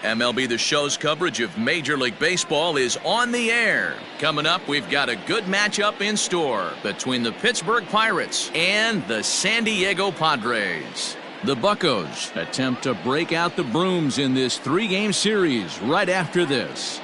MLB The Show's coverage of Major League Baseball is on the air. Coming up, we've got a good matchup in store between the Pittsburgh Pirates and the San Diego Padres. The Buccos attempt to break out the brooms in this three-game series right after this.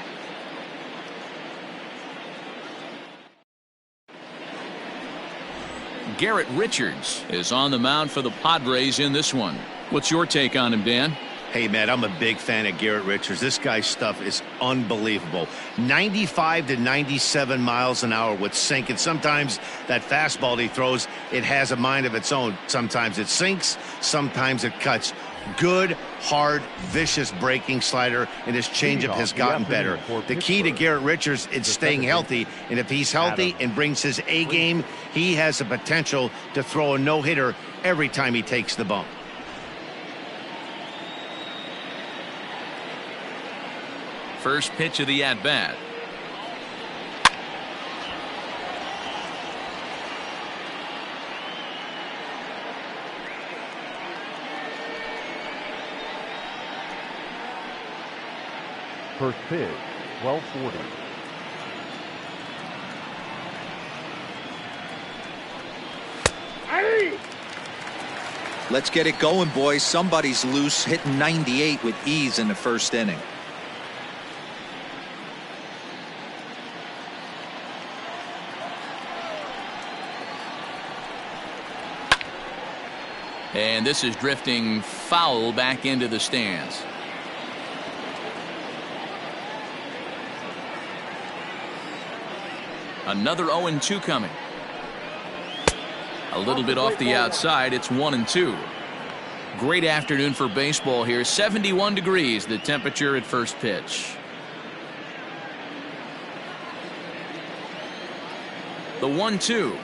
Garrett Richards is on the mound for the Padres in this one. What's your take on him, Dan? Hey, Matt, I'm a big fan of Garrett Richards. This guy's stuff is unbelievable. 95 to 97 miles an hour with sink, and sometimes that fastball he throws, it has a mind of its own. Sometimes it sinks, sometimes it cuts. Good, hard, vicious breaking slider, and his changeup has gotten better. The key to Garrett Richards is staying healthy, and if he's healthy and brings his A game, he has the potential to throw a no-hitter every time he takes the bump. First pitch of the at-bat. First pitch, 12:40. Let's get it going, boys. Somebody's loose, hitting 98 with ease in the first inning. And this is drifting foul back into the stands. Another 0-2 coming. A little bit off the outside. It's 1-2. Great afternoon for baseball here. 71 degrees the temperature at first pitch. The 1-2.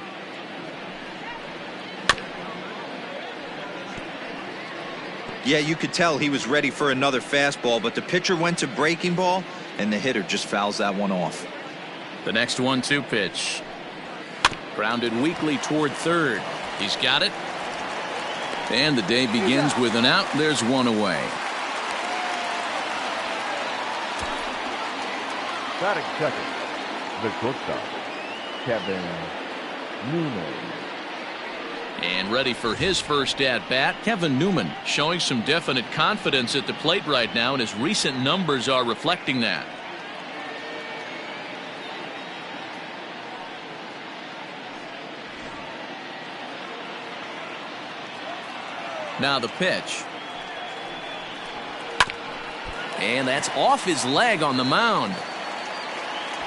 Yeah, you could tell he was ready for another fastball, but the pitcher went to breaking ball, and the hitter just fouls that one off. The next 1-2 pitch. Grounded weakly toward third. He's got it. And the day begins with an out. There's one away. Batting second, the shortstop, Kevin Newman. And ready for his first at-bat, Kevin Newman, showing some definite confidence at the plate right now, and his recent numbers are reflecting that. Now the pitch. And that's off his leg on the mound.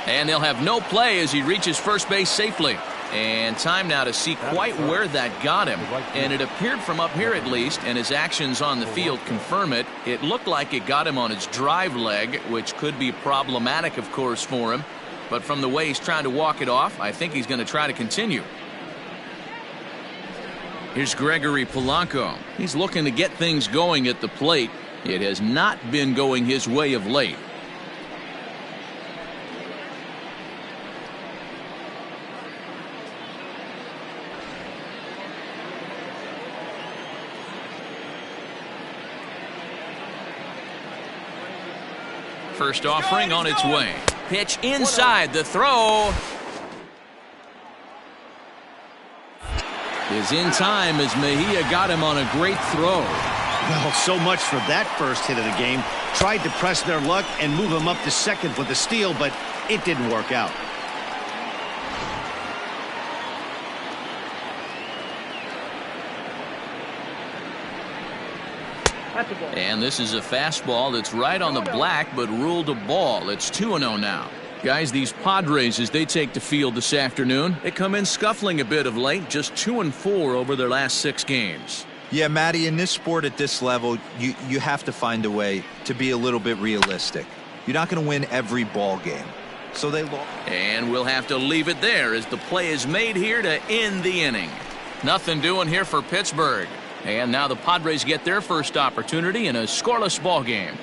And they'll have no play as he reaches first base safely. And time now to see quite where that got him. And it appeared from up here at least, and his actions on the field confirm it. It looked like it got him on his drive leg, which could be problematic, of course, for him. But from the way he's trying to walk it off, I think he's going to try to continue. Here's Gregory Polanco. He's looking to get things going at the plate. It has not been going his way of late. First offering on its way. Pitch inside. The throw is in time as Mejia got him on a great throw. Well, so much for that first hit of the game. Tried to press their luck and move him up to second with a steal, but it didn't work out. And this is a fastball that's right on the black but ruled a ball. It's 2-0 now. Guys, these Padres, as they take the field this afternoon, they come in scuffling a bit of late, just 2-4 over their last 6 games. Yeah, Matty, in this sport at this level, you have to find a way to be a little bit realistic. You're not going to win every ball game. So they lost. And we'll have to leave it there as the play is made here to end the inning. Nothing doing here for Pittsburgh. And now the Padres get their first opportunity in a scoreless ball game.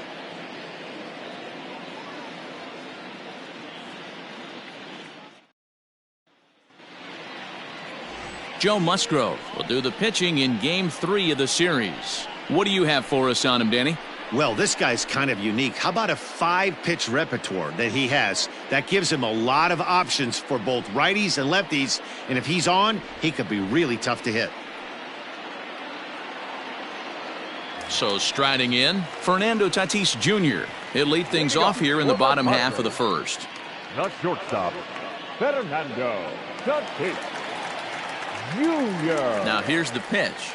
Joe Musgrove will do the pitching in Game 3 of the series. What do you have for us on him, Danny? Well, this guy's kind of unique. How about a 5-pitch repertoire that he has? That gives him a lot of options for both righties and lefties. And if he's on, he could be really tough to hit. So striding in, Fernando Tatis Jr. He'll lead things off here in the bottom half of the first. The shortstop, Fernando Tatis Jr. Now here's the pitch.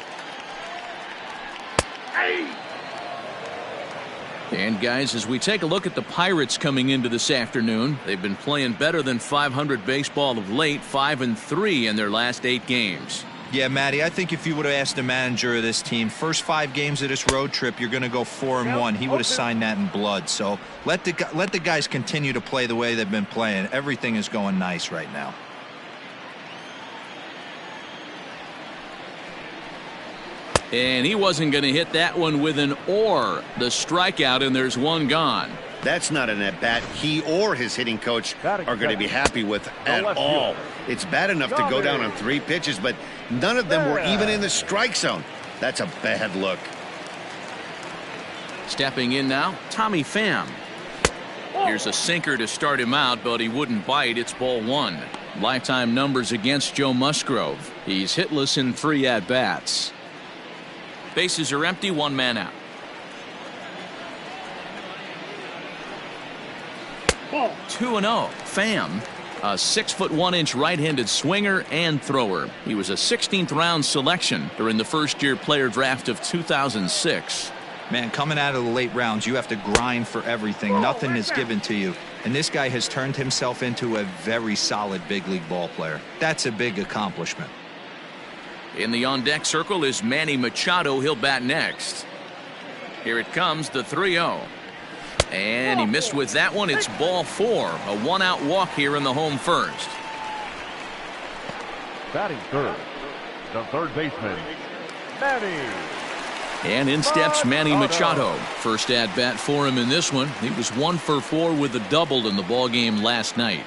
And guys, as we take a look at the Pirates coming into this afternoon, they've been playing better than .500 baseball of late, 5-3 in their last 8 games. Yeah, Matty, I think if you would have asked the manager of this team, first 5 games of this road trip, you're going to go 4-1. He would have signed that in blood. So let the guys continue to play the way they've been playing. Everything is going nice right now. And he wasn't going to hit that one with an or. The strikeout, and there's one gone. That's not an at-bat he or his hitting coach are going to be happy with at all. It's bad enough to go down on 3 pitches, but none of them were even in the strike zone. That's a bad look. Stepping in now, Tommy Pham. Here's a sinker to start him out, but he wouldn't bite. It's ball 1. Lifetime numbers against Joe Musgrove. He's hitless in 3 at-bats. Bases are empty, 1 man out. 2-0. Pham, a 6'1" right-handed swinger and thrower. He was a 16th round selection during the first-year player draft of 2006. Man, coming out of the late rounds, you have to grind for everything. Nothing is given to you. And this guy has turned himself into a very solid big league ball player. That's a big accomplishment. In the on-deck circle is Manny Machado. He'll bat next. Here it comes, the 3-0. And he missed with that one. It's ball 4. A 1-out walk here in the home first. Batting third, the third baseman, Manny. And in steps Manny Machado. First at bat for him in this one. He was 1 for 4 with a double in the ball game last night.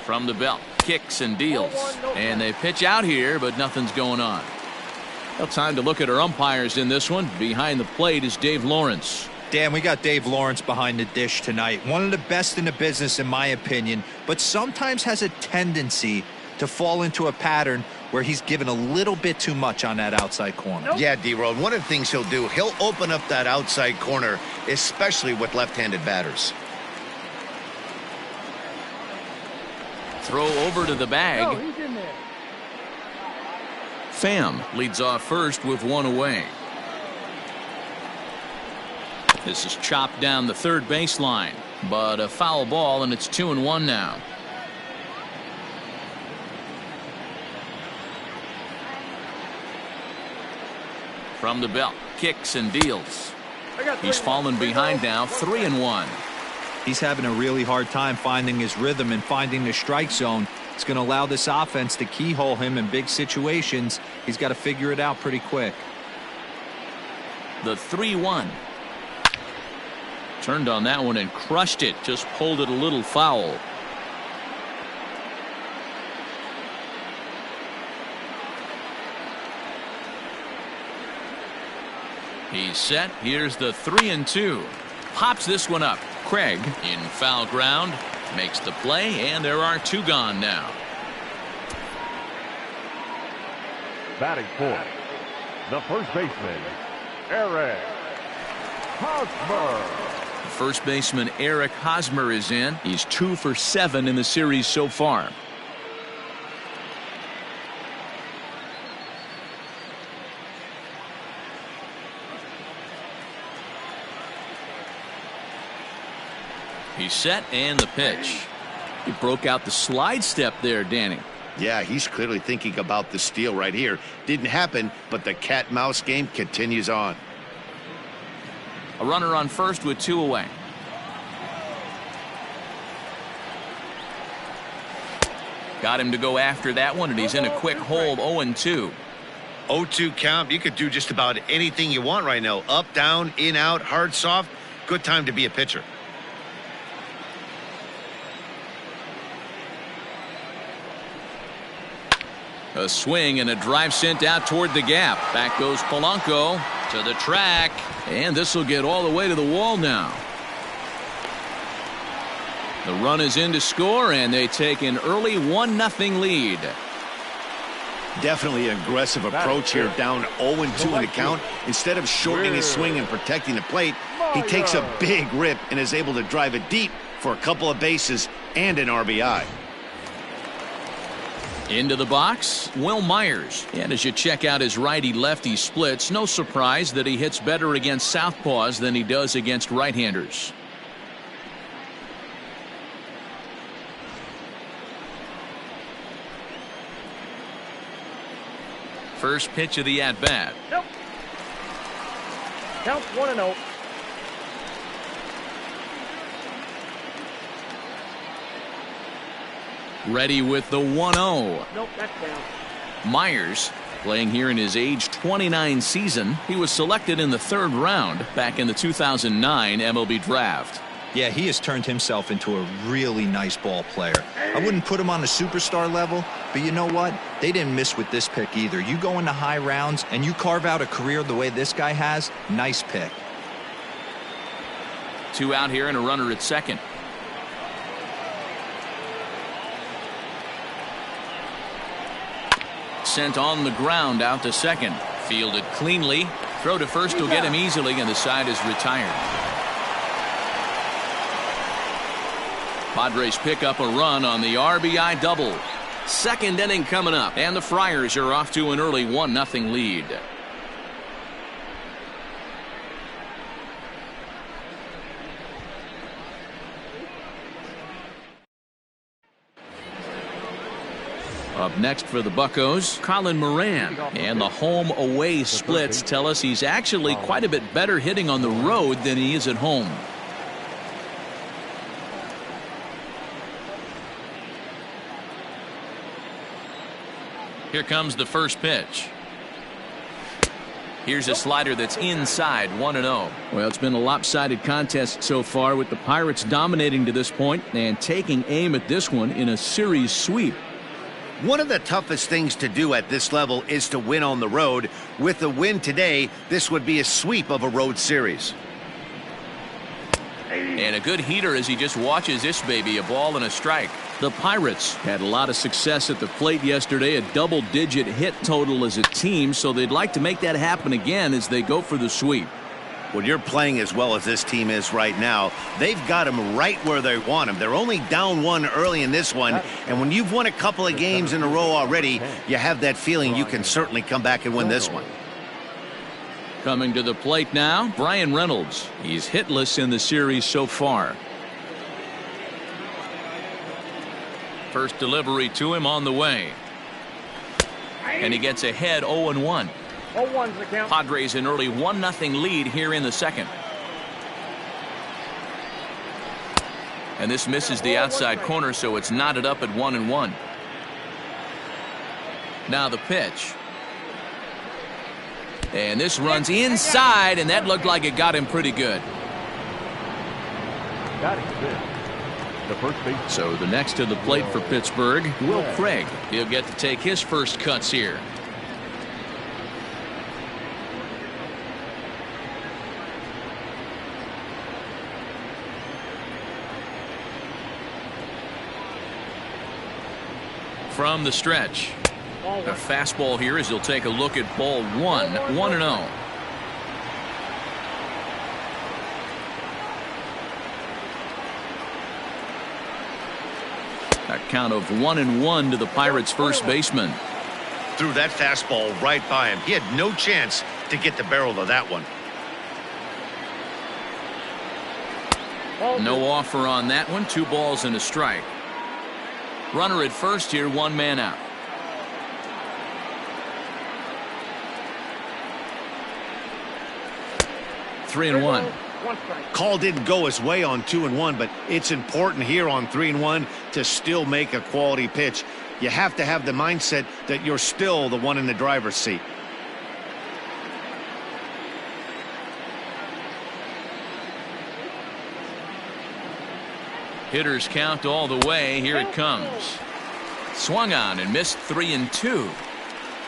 From the belt, kicks and deals. And they pitch out here, but nothing's going on. Well, time to look at our umpires in this one. Behind the plate is Dave Lawrence. Dan, we got Dave Lawrence behind the dish tonight. One of the best in the business, in my opinion, but sometimes has a tendency to fall into a pattern where he's given a little bit too much on that outside corner. Yeah, D-Road, one of the things he'll do, he'll open up that outside corner, especially with left-handed batters. Throw over to the bag. Pham leads off first with 1 away. This is chopped down the third baseline, but a foul ball, and it's 2-1 now. From the belt, kicks and deals. He's fallen behind now, 3-1. He's having a really hard time finding his rhythm and finding the strike zone. It's going to allow this offense to keyhole him in big situations. He's got to figure it out pretty quick. The 3-1. Turned on that one and crushed it. Just pulled it a little foul. He's set. Here's the 3-2. Pops this one up. Craig in foul ground makes the play, and there are 2 gone now. Batting fourth, the first baseman, Eric Hosmer. First baseman Eric Hosmer is in. He's 2 for 7 in the series so far. He's set, and the pitch. He broke out the slide step there, Danny. Yeah, he's clearly thinking about the steal right here. Didn't happen, but the cat-mouse game continues on. A runner on first with 2 away. Got him to go after that one, and he's in a quick hole, 0-2. 0-2 count. You could do just about anything you want right now. Up, down, in, out, hard, soft. Good time to be a pitcher. A swing and a drive sent out toward the gap. Back goes Polanco to the track. And this will get all the way to the wall now. The run is in to score, and they take an early 1-0 lead. Definitely an aggressive approach here, down 0-2 in the count. Instead of shortening his swing and protecting the plate, he takes a big rip and is able to drive it deep for a couple of bases and an RBI. Into the box, Will Myers. And as you check out his righty-lefty splits, no surprise that he hits better against southpaws than he does against right-handers. First pitch of the at-bat. Nope. Count 1-0. Ready with the 1-0. Nope, that's down. Myers playing here in his age 29 season. He was selected in the 3rd round back in the 2009 MLB draft. Yeah, he has turned himself into a really nice ball player. I wouldn't put him on a superstar level, but you know what? They didn't miss with this pick either. You go into high rounds and you carve out a career the way this guy has, nice pick. 2 out here and a runner at second. Sent on the ground out to second. Fielded cleanly. Throw to first will get him easily, and the side is retired. Padres pick up a run on the RBI double. 2nd inning coming up, and the Friars are off to an early 1-0 lead. Up next for the Buccos, Colin Moran. And the home-away splits tell us he's actually quite a bit better hitting on the road than he is at home. Here comes the first pitch. Here's a slider that's inside, 1-0. Well, it's been a lopsided contest so far, with the Pirates dominating to this point and taking aim at this one in a series sweep. One of the toughest things to do at this level is to win on the road. With the win today, this would be a sweep of a road series. And a good heater as he just watches this baby, a ball and a strike. The Pirates had a lot of success at the plate yesterday, a double-digit hit total as a team, so they'd like to make that happen again as they go for the sweep. When you're playing as well as this team is right now, they've got them right where they want them. They're only down 1 early in this one, and when you've won a couple of games in a row already, you have that feeling you can certainly come back and win this one. Coming to the plate now, Brian Reynolds. He's hitless in the series so far. First delivery to him on the way. And he gets ahead 0-1. 0-1's the count. Padres an early 1-0 lead here in the second. And this misses the outside corner, so it's knotted up at 1-1. Now the pitch. And this runs inside, and that looked like it got him pretty good. Got it. The first base. So the next to the plate for Pittsburgh, Will Craig. He'll get to take his first cuts here. From the stretch. A fastball here as he'll take a look at ball 1, 1-0. A count of 1-1 to the Pirates' first baseman. Threw that fastball right by him. He had no chance to get the barrel of that one. No offer on that one. 2 balls and a strike. Runner at first here, 1 man out. Three and one. Call didn't go his way on 2-1, but it's important here on 3-1 to still make a quality pitch. You have to have the mindset that you're still the one in the driver's seat. Hitters count all the way. Here it comes. Swung on and missed 3-2.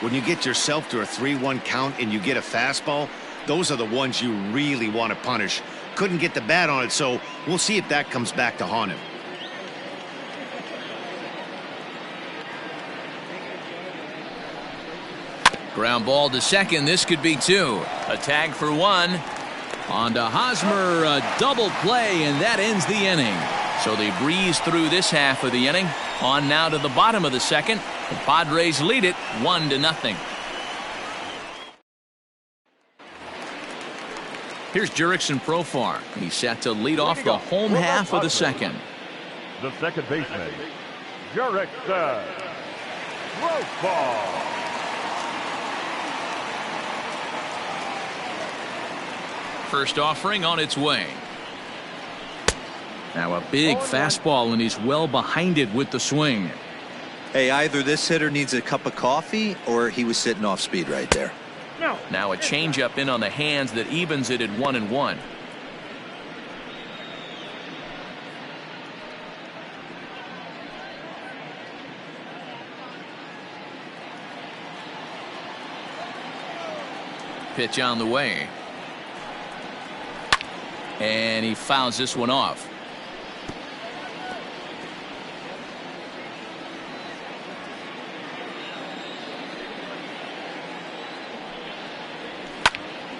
When you get yourself to a 3-1 count and you get a fastball, those are the ones you really want to punish. Couldn't get the bat on it, so we'll see if that comes back to haunt him. Ground ball to second. This could be 2. A tag for 1. On to Hosmer, a double play, and that ends the inning. So they breeze through this half of the inning. On now to the bottom of the second. The Padres lead it 1-0. Here's Jurickson Profar. He's set to lead off the home half of the second. The second baseman, Jurickson Profar. First offering on its way. Now a big fastball, and he's well behind it with the swing. Hey, either this hitter needs a cup of coffee or he was sitting off speed right there. Now a changeup in on the hands that evens it at 1-1. Pitch on the way. And he fouls this one off.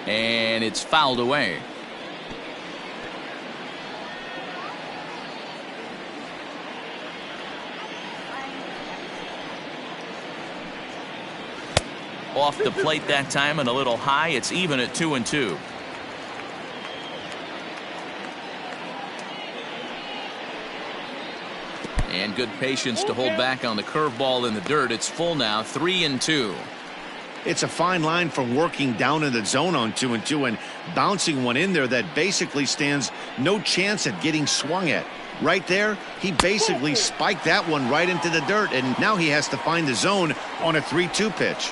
And it's fouled away. Off the plate that time and a little high. It's even at 2-2. And good patience to hold back on the curveball in the dirt. It's full now, 3-2. It's a fine line from working down in the zone on 2-2 and bouncing one in there that basically stands no chance at getting swung at. Right there, he basically spiked that one right into the dirt, and now he has to find the zone on a 3-2 pitch.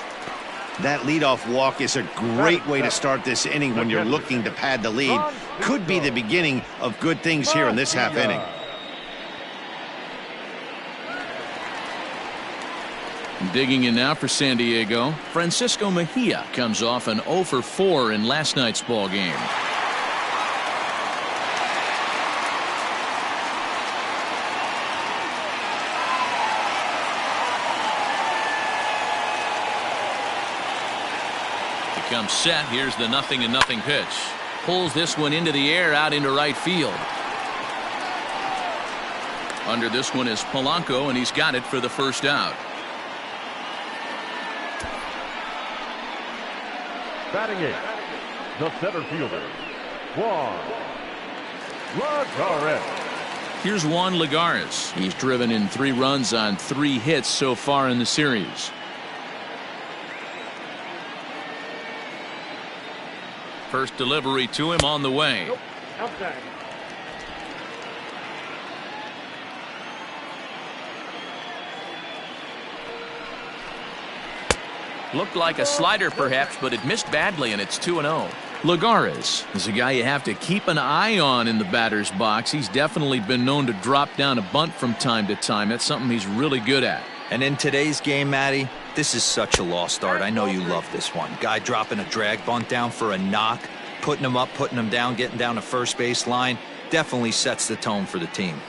That leadoff walk is a great way to start this inning when you're looking to pad the lead. Could be the beginning of good things here in this half inning. Digging in now for San Diego, Francisco Mejia comes off an 0 for 4 in last night's ball game. Becomes set. Here's the 0-0 pitch. Pulls this one into the air out into right field. Under this one is Polanco, and he's got it for the first out. Batting it, the center fielder, Juan Lagares. Here's Juan Lagares. He's driven in 3 runs on 3 hits so far in the series. First delivery to him on the way. Outside. Looked like a slider perhaps, but it missed badly, and it's 2-0. Lagares is a guy you have to keep an eye on in the batter's box. He's definitely been known to drop down a bunt from time to time. That's something he's really good at. And in today's game, Matty, this is such a lost art. I know you love this one. Guy dropping a drag bunt down for a knock, putting him up, putting him down, getting down the first base line. Definitely sets the tone for the team.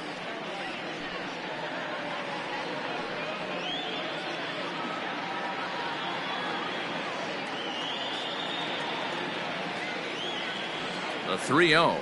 A 3-0.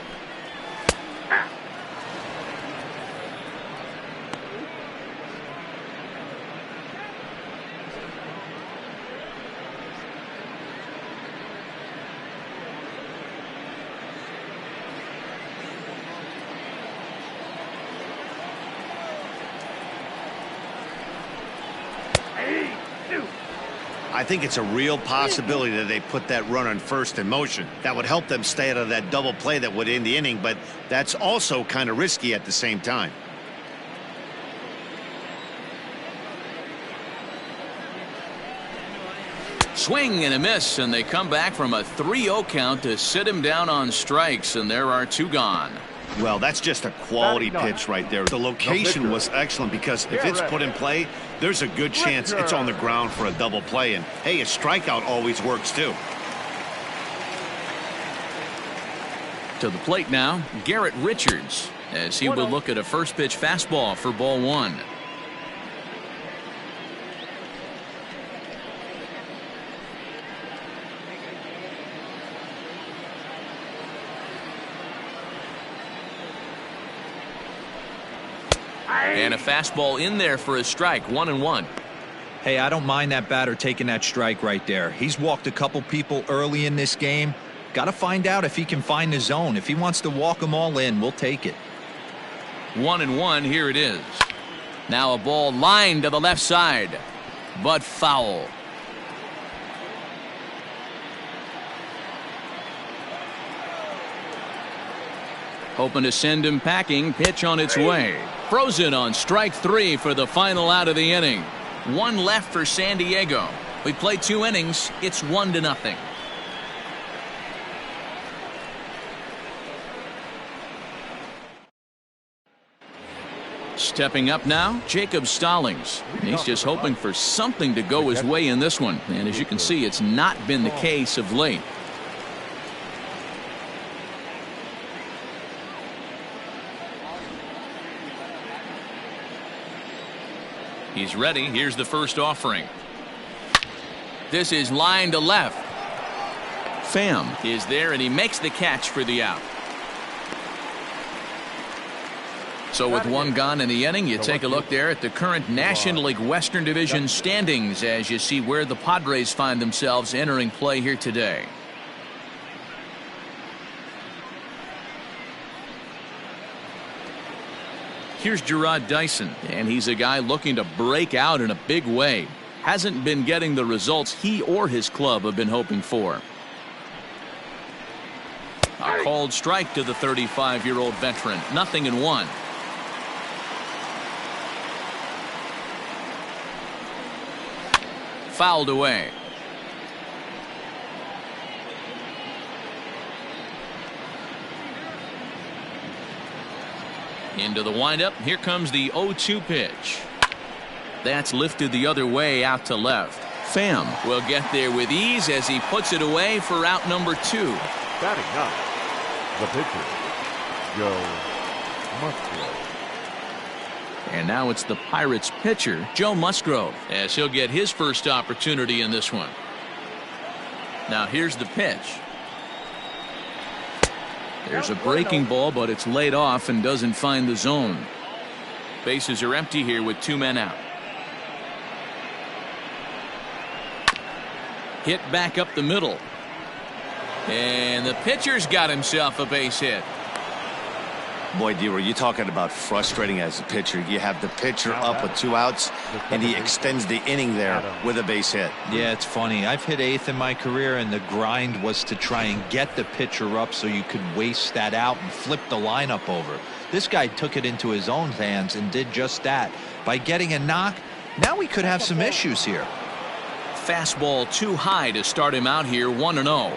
I think it's a real possibility that they put that run on first in motion. That would help them stay out of that double play that would end the inning, but that's also kind of risky at the same time. Swing and a miss, and they come back from a 3-0 count to sit him down on strikes, and there are 2 gone. Well, that's just a quality pitch right there. The location was excellent because if it's put in play, there's a good chance it's on the ground for a double play. And, hey, a strikeout always works, too. To the plate now, Garrett Richards, as he will look at a first pitch fastball for ball one. And a fastball in there for a strike, 1-1. Hey, I don't mind that batter taking that strike right there. He's walked a couple people early in this game. Got to find out if he can find the zone. If he wants to walk them all in, we'll take it. 1-1, here it is. Now a ball lined to the left side, but foul. Hoping to send him packing. Pitch on its way. Frozen on strike three for the final out of the inning. One left for San Diego. We played 2 innings. It's 1-0. Stepping up now, Jacob Stallings. He's just hoping for something to go his way in this one. And as you can see, it's not been the case of late. He's ready. Here's the first offering. This is line to left. Pham is there, and he makes the catch for the out. So with one gone in the inning, you take a look there at the current National League Western Division standings as you see where the Padres find themselves entering play here today. Here's Gerard Dyson, and he's a guy looking to break out in a big way. Hasn't been getting the results he or his club have been hoping for. A called strike to the 35-year-old veteran. 0-1. Fouled away. Into the windup. Here comes the 0-2 pitch. That's lifted the other way out to left. Pham will get there with ease as he puts it away for out number 2. Batting up, the pitcher, Joe Musgrove. And now it's the Pirates pitcher, Joe Musgrove, as he'll get his first opportunity in this one. Now here's the pitch. There's a breaking ball, but it's laid off and doesn't find the zone. Bases are empty here with 2 men out. Hit back up the middle. And the pitcher's got himself a base hit. Boy, D-Roy, you're talking about frustrating as a pitcher. You have the pitcher up with 2 outs, and he extends the inning there with a base hit. Yeah, it's funny. I've hit 8th in my career, and the grind was to try and get the pitcher up so you could waste that out and flip the lineup over. This guy took it into his own hands and did just that. By getting a knock, now we could have some issues here. Fastball too high to start him out here, 1-0.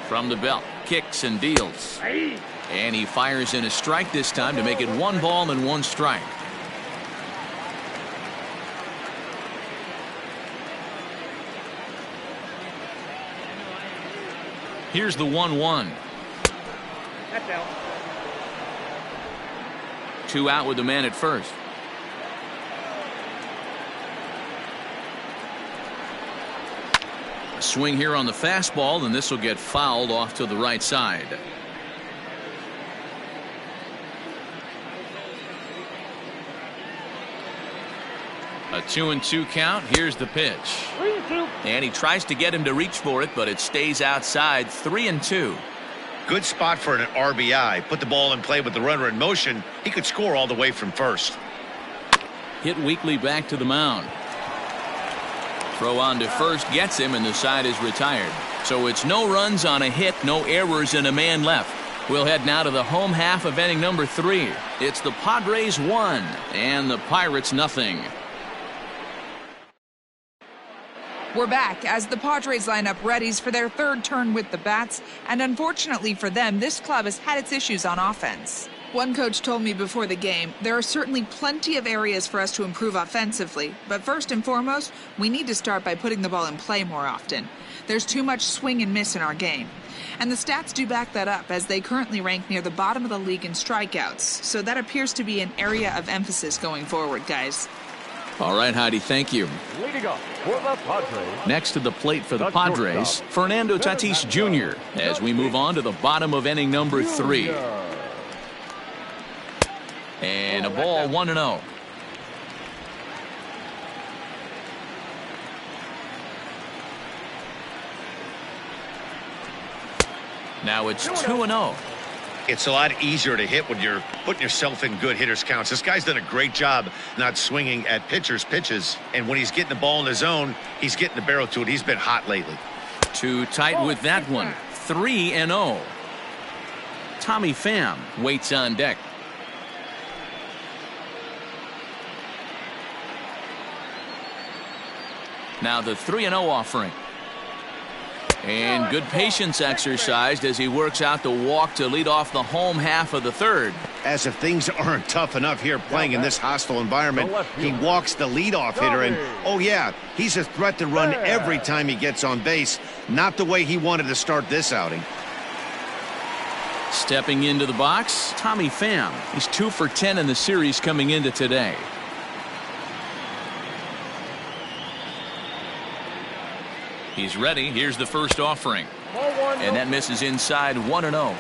From the belt, kicks and deals. And he fires in a strike this time to make it 1 ball and 1 strike. Here's the 1-1. That's out. 2 out with the man at first. A swing here on the fastball, and this will get fouled off to the right side. A 2-2 count. Here's the pitch. 3-2. And he tries to get him to reach for it, but it stays outside. 3-2. Good spot for an RBI. Put the ball in play with the runner in motion. He could score all the way from first. Hit weakly back to the mound. Throw on to first gets him, and the side is retired. So it's no runs on a hit, no errors, and a man left. We'll head now to the home half of inning number 3. It's the Padres 1 and the Pirates nothing. We're back as the Padres line up readies for their third turn with the bats, and unfortunately for them, this club has had its issues on offense. One coach told me before the game, there are certainly plenty of areas for us to improve offensively, but first and foremost, we need to start by putting the ball in play more often. There's too much swing and miss in our game. And the stats do back that up, as they currently rank near the bottom of the league in strikeouts, so that appears to be an area of emphasis going forward, guys. All right, Heidi, thank you. Leading up for the Padres. Next to the plate for the Padres, Fernando Tatis Jr. as we move on to the bottom of inning number 3. And a ball 1-0. Now it's 2-0. It's a lot easier to hit when you're putting yourself in good hitters counts. This guy's done a great job not swinging at pitchers' pitches. And when he's getting the ball in the zone, he's getting the barrel to it. He's been hot lately. Too tight with that one. 3-0. Tommy Pham waits on deck. Now the 3-0 offering. And good patience exercised as he works out the walk to lead off the home half of the third. As if things aren't tough enough here playing in this hostile environment, he walks the leadoff hitter, and oh yeah, he's a threat to run every time he gets on base. Not the way he wanted to start this outing. Stepping into the box, Tommy Pham. He's 2 for 10 in the series coming into today. He's ready. Here's the first offering. And that misses inside 1-0.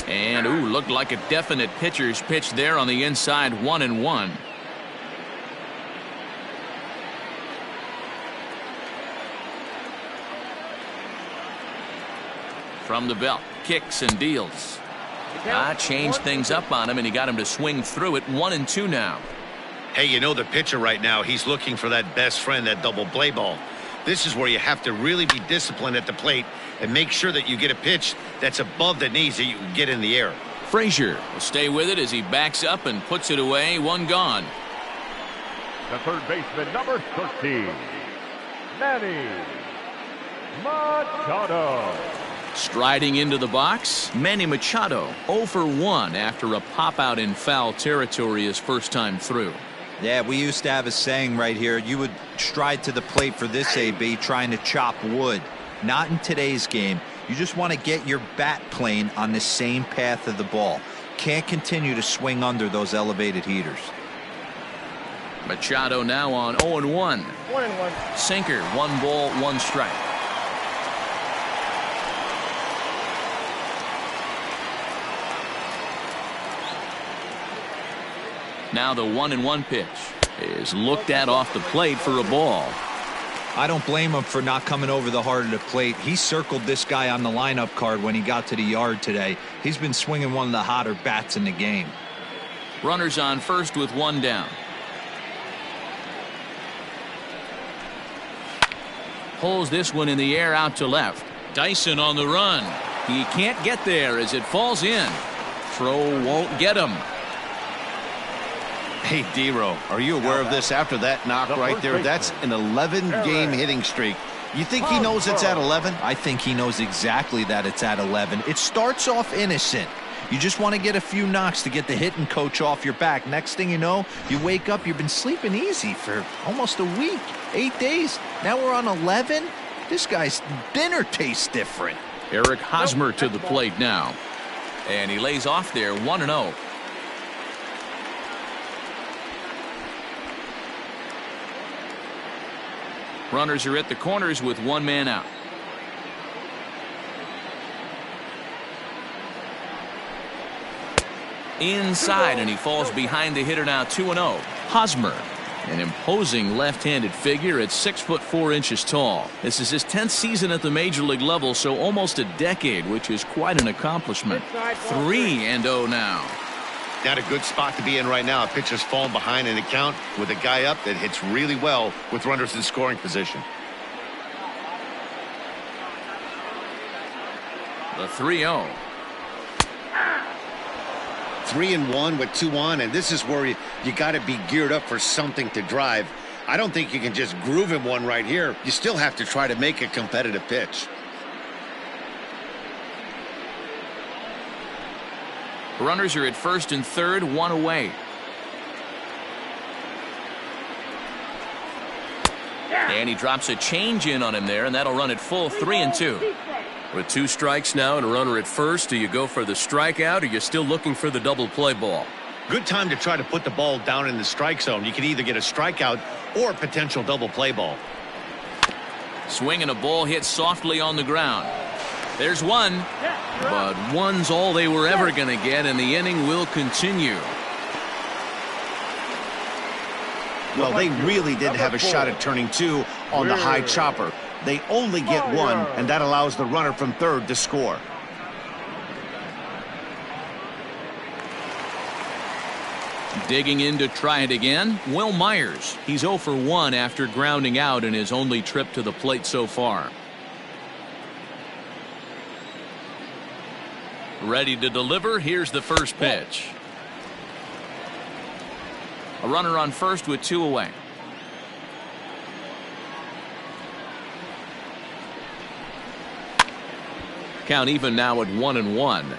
And ooh, looked like a definite pitcher's pitch there on the inside. 1-1. From the belt, kicks and deals. Changed things up on him, and he got him to swing through it. 1-2 now. Hey, you know the pitcher right now, he's looking for that best friend, that double play ball. This is where you have to really be disciplined at the plate and make sure that you get a pitch that's above the knees that you can get in the air. Frazier will stay with it as he backs up and puts it away. 1 gone. The third baseman, number 13, Manny Machado. Striding into the box, Manny Machado 0 for 1 after a pop out in foul territory his first time through. Yeah, we used to have a saying right here. You would stride to the plate for this AB trying to chop wood. Not in today's game. You just want to get your bat plane on the same path of the ball. Can't continue to swing under those elevated heaters. Machado now on 0-1. 1-1. Sinker, 1 ball, 1 strike. Now the 1-1 pitch is looked at off the plate for a ball. I don't blame him for not coming over the heart of the plate. He circled this guy on the lineup card when he got to the yard today. He's been swinging one of the hotter bats in the game. Runners on first with 1 down. Pulls this one in the air out to left. Dyson on the run. He can't get there as it falls in. Throw won't get him. Hey, D-Row, are you aware of this after that knock right there? That's an 11-game hitting streak. You think he knows it's at 11? I think he knows exactly that it's at 11. It starts off innocent. You just want to get a few knocks to get the hitting coach off your back. Next thing you know, you wake up, you've been sleeping easy for almost a week, 8 days. Now we're on 11. This guy's dinner tastes different. Eric Hosmer to the plate now. And he lays off there 1-0. Runners are at the corners with 1 man out. Inside, and he falls behind the hitter now. 2-0. Hosmer, an imposing left-handed figure at 6'4" tall. This is his 10th season at the major league level, so almost a decade, which is quite an accomplishment. 3-0 now. Not a good spot to be in right now. A pitcher's falling behind in the count with a guy up that hits really well with runners in scoring position. The 3-0. 3-1 with 2 on, and this is where you got to be geared up for something to drive. I don't think you can just groove him one right here. You still have to try to make a competitive pitch. Runners are at first and third, 1 away. And he drops a change in on him there, and that'll run it full 3-2. With 2 strikes now and a runner at first, do you go for the strikeout or you're still looking for the double play ball? Good time to try to put the ball down in the strike zone. You can either get a strikeout or a potential double play ball. Swinging a ball hit softly on the ground. There's one, but one's all they were ever going to get, and the inning will continue. Well, they really didn't have a shot at turning 2 on the high chopper. They only get 1, and that allows the runner from third to score. Digging in to try it again, Will Myers. He's 0 for 1 after grounding out in his only trip to the plate so far. Ready to deliver. Here's the first pitch. A runner on first with 2 away. Count even now at 1-1.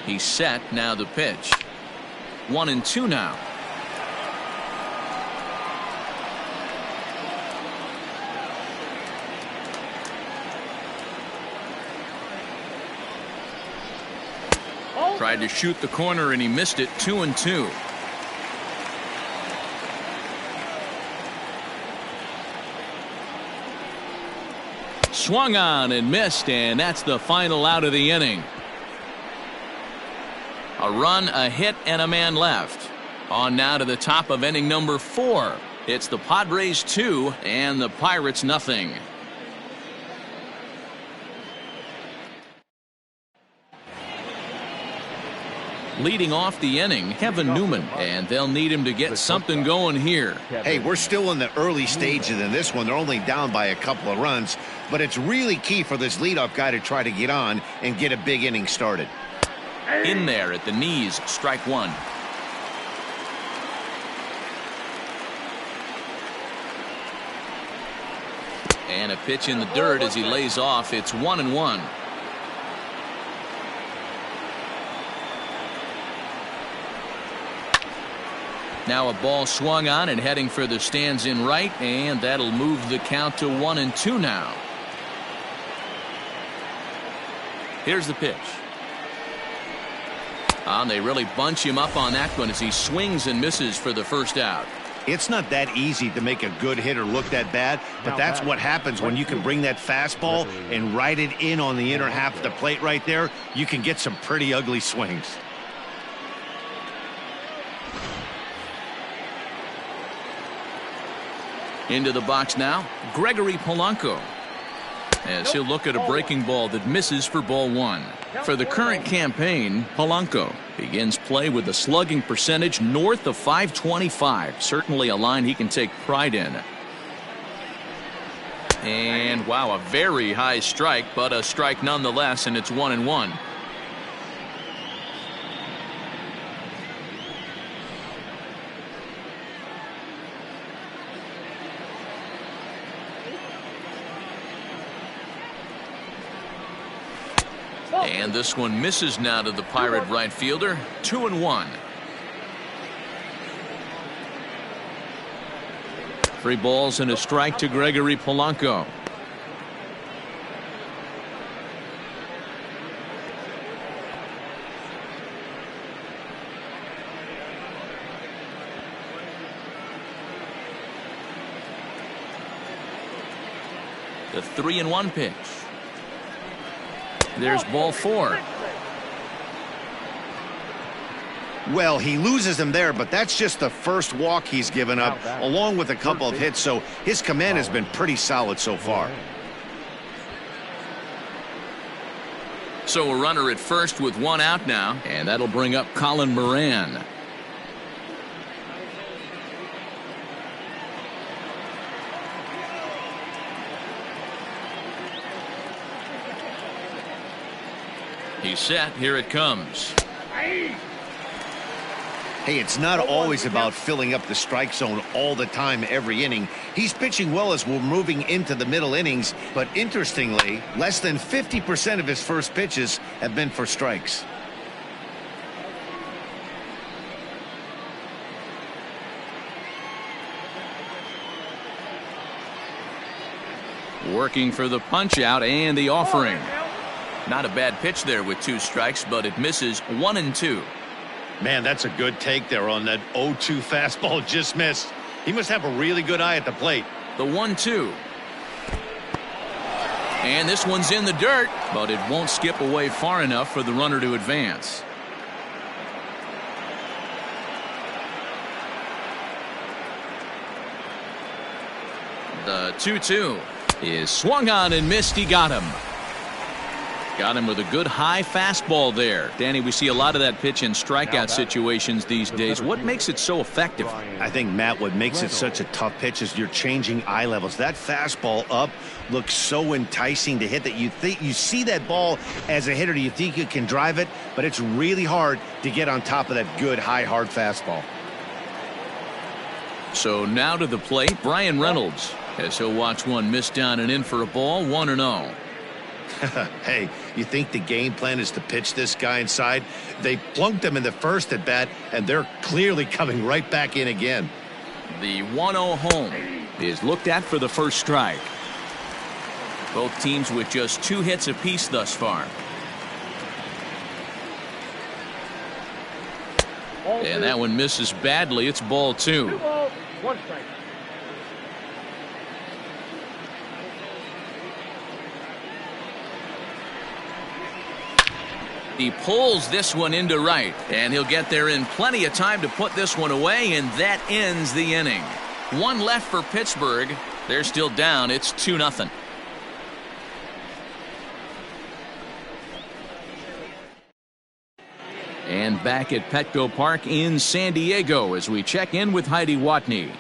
He's set. Now the pitch. 1-2 now. Tried to shoot the corner and he missed it. 2-2. Swung on and missed, and that's the final out of the inning. A run, a hit, and a man left. On now to the top of inning number 4. It's the Padres 2 and the Pirates nothing. Leading off the inning, Kevin Newman, and they'll need him to get something going here. Hey, we're still in the early stages in this one. They're only down by a couple of runs, but it's really key for this leadoff guy to try to get on and get a big inning started. In there at the knees, strike 1. And a pitch in the dirt as he lays off. It's 1-1. Now a ball swung on and heading for the stands in right, and that'll move the count to 1-2 now. Here's the pitch. And they really bunch him up on that one as he swings and misses for the first out. It's not that easy to make a good hitter look that bad, but that's what happens when you can bring that fastball and ride it in on the inner half of the plate right there. You can get some pretty ugly swings. Into the box now, Gregory Polanco. As he'll look at a breaking ball that misses for ball 1. For the current campaign, Polanco begins play with a slugging percentage north of .525. Certainly a line he can take pride in. And wow, a very high strike, but a strike nonetheless, and it's 1-1. And this one misses now to the Pirate right fielder. 2-1. 3 balls and a strike to Gregory Polanco. The 3-1 pitch. There's ball 4. Well, he loses him there, but that's just the first walk he's given up, along with a couple of hits, so his command has been pretty solid so far. So a runner at first with one out now, and that'll bring up Colin Moran. He's set. Here it comes. Hey, it's not always about filling up the strike zone all the time every inning. He's pitching well as we're moving into the middle innings, but interestingly, less than 50% of his first pitches have been for strikes. Working for the punch out and the offering. Not a bad pitch there with 2 strikes, but it misses 1-2. Man, that's a good take there on that 0-2 fastball, just missed. He must have a really good eye at the plate. The 1-2. And this one's in the dirt, but it won't skip away far enough for the runner to advance. The 2-2 is swung on and missed. He got him. Got him with a good high fastball there. Danny, we see a lot of that pitch in strikeout situations these days. What makes it so effective? I think, Matt, what makes it such a tough pitch is you're changing eye levels. That fastball up looks so enticing to hit that you see that ball as a hitter. You think you can drive it, but it's really hard to get on top of that good high hard fastball. So now to the plate, Brian Reynolds, as he'll watch one miss down and in for a ball. 1-0. Hey, you think the game plan is to pitch this guy inside? They plunked him in the first at bat, and they're clearly coming right back in again. The 1-0 home is looked at for the first strike. Both teams with just 2 hits apiece thus far. And that one misses badly. It's ball 2. 2 balls, 1 strike. He pulls this one into right, and he'll get there in plenty of time to put this one away, and that ends the inning. 1 left for Pittsburgh. They're still down. It's 2-0. And back at Petco Park in San Diego as we check in with Heidi Watney.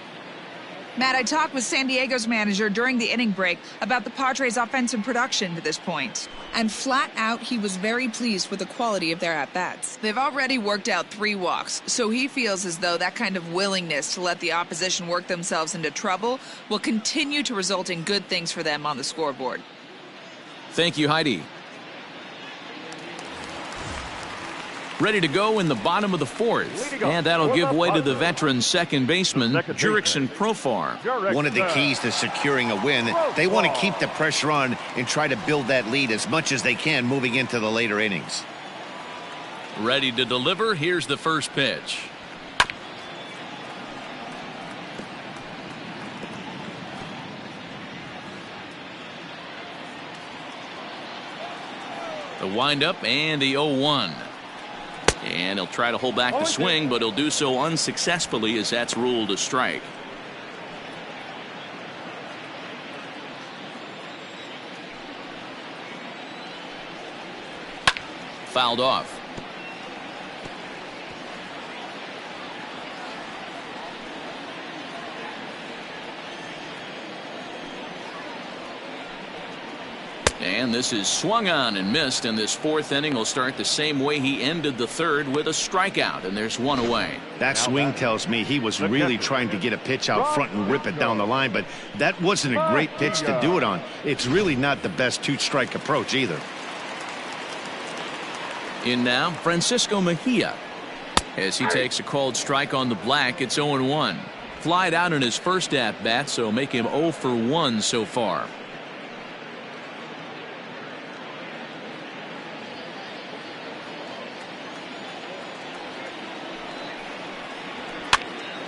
Matt, I talked with San Diego's manager during the inning break about the Padres' offensive production to this point. And flat out, he was very pleased with the quality of their at-bats. They've already worked out 3 walks, so he feels as though that kind of willingness to let the opposition work themselves into trouble will continue to result in good things for them on the scoreboard. Thank you, Heidi. Ready to go in the bottom of the 4th. And that'll give way to the veteran second baseman, Jurickson Profar. One of the keys to securing a win, they want to keep the pressure on and try to build that lead as much as they can moving into the later innings. Ready to deliver. Here's the first pitch. The windup and the 0-1. And he'll try to hold back the swing, but he'll do so unsuccessfully as that's ruled a strike. Fouled off. And this is swung on and missed, and this 4th inning will start the same way he ended the 3rd with a strikeout, and there's 1 away. That swing tells me he was really trying to get a pitch out front and rip it down the line, but that wasn't a great pitch to do it on. It's really not the best 2-strike approach either. In now, Francisco Mejia. As he takes a called strike on the black, it's 0-1. Flied out in his first at-bat, so make him 0 for 1 so far.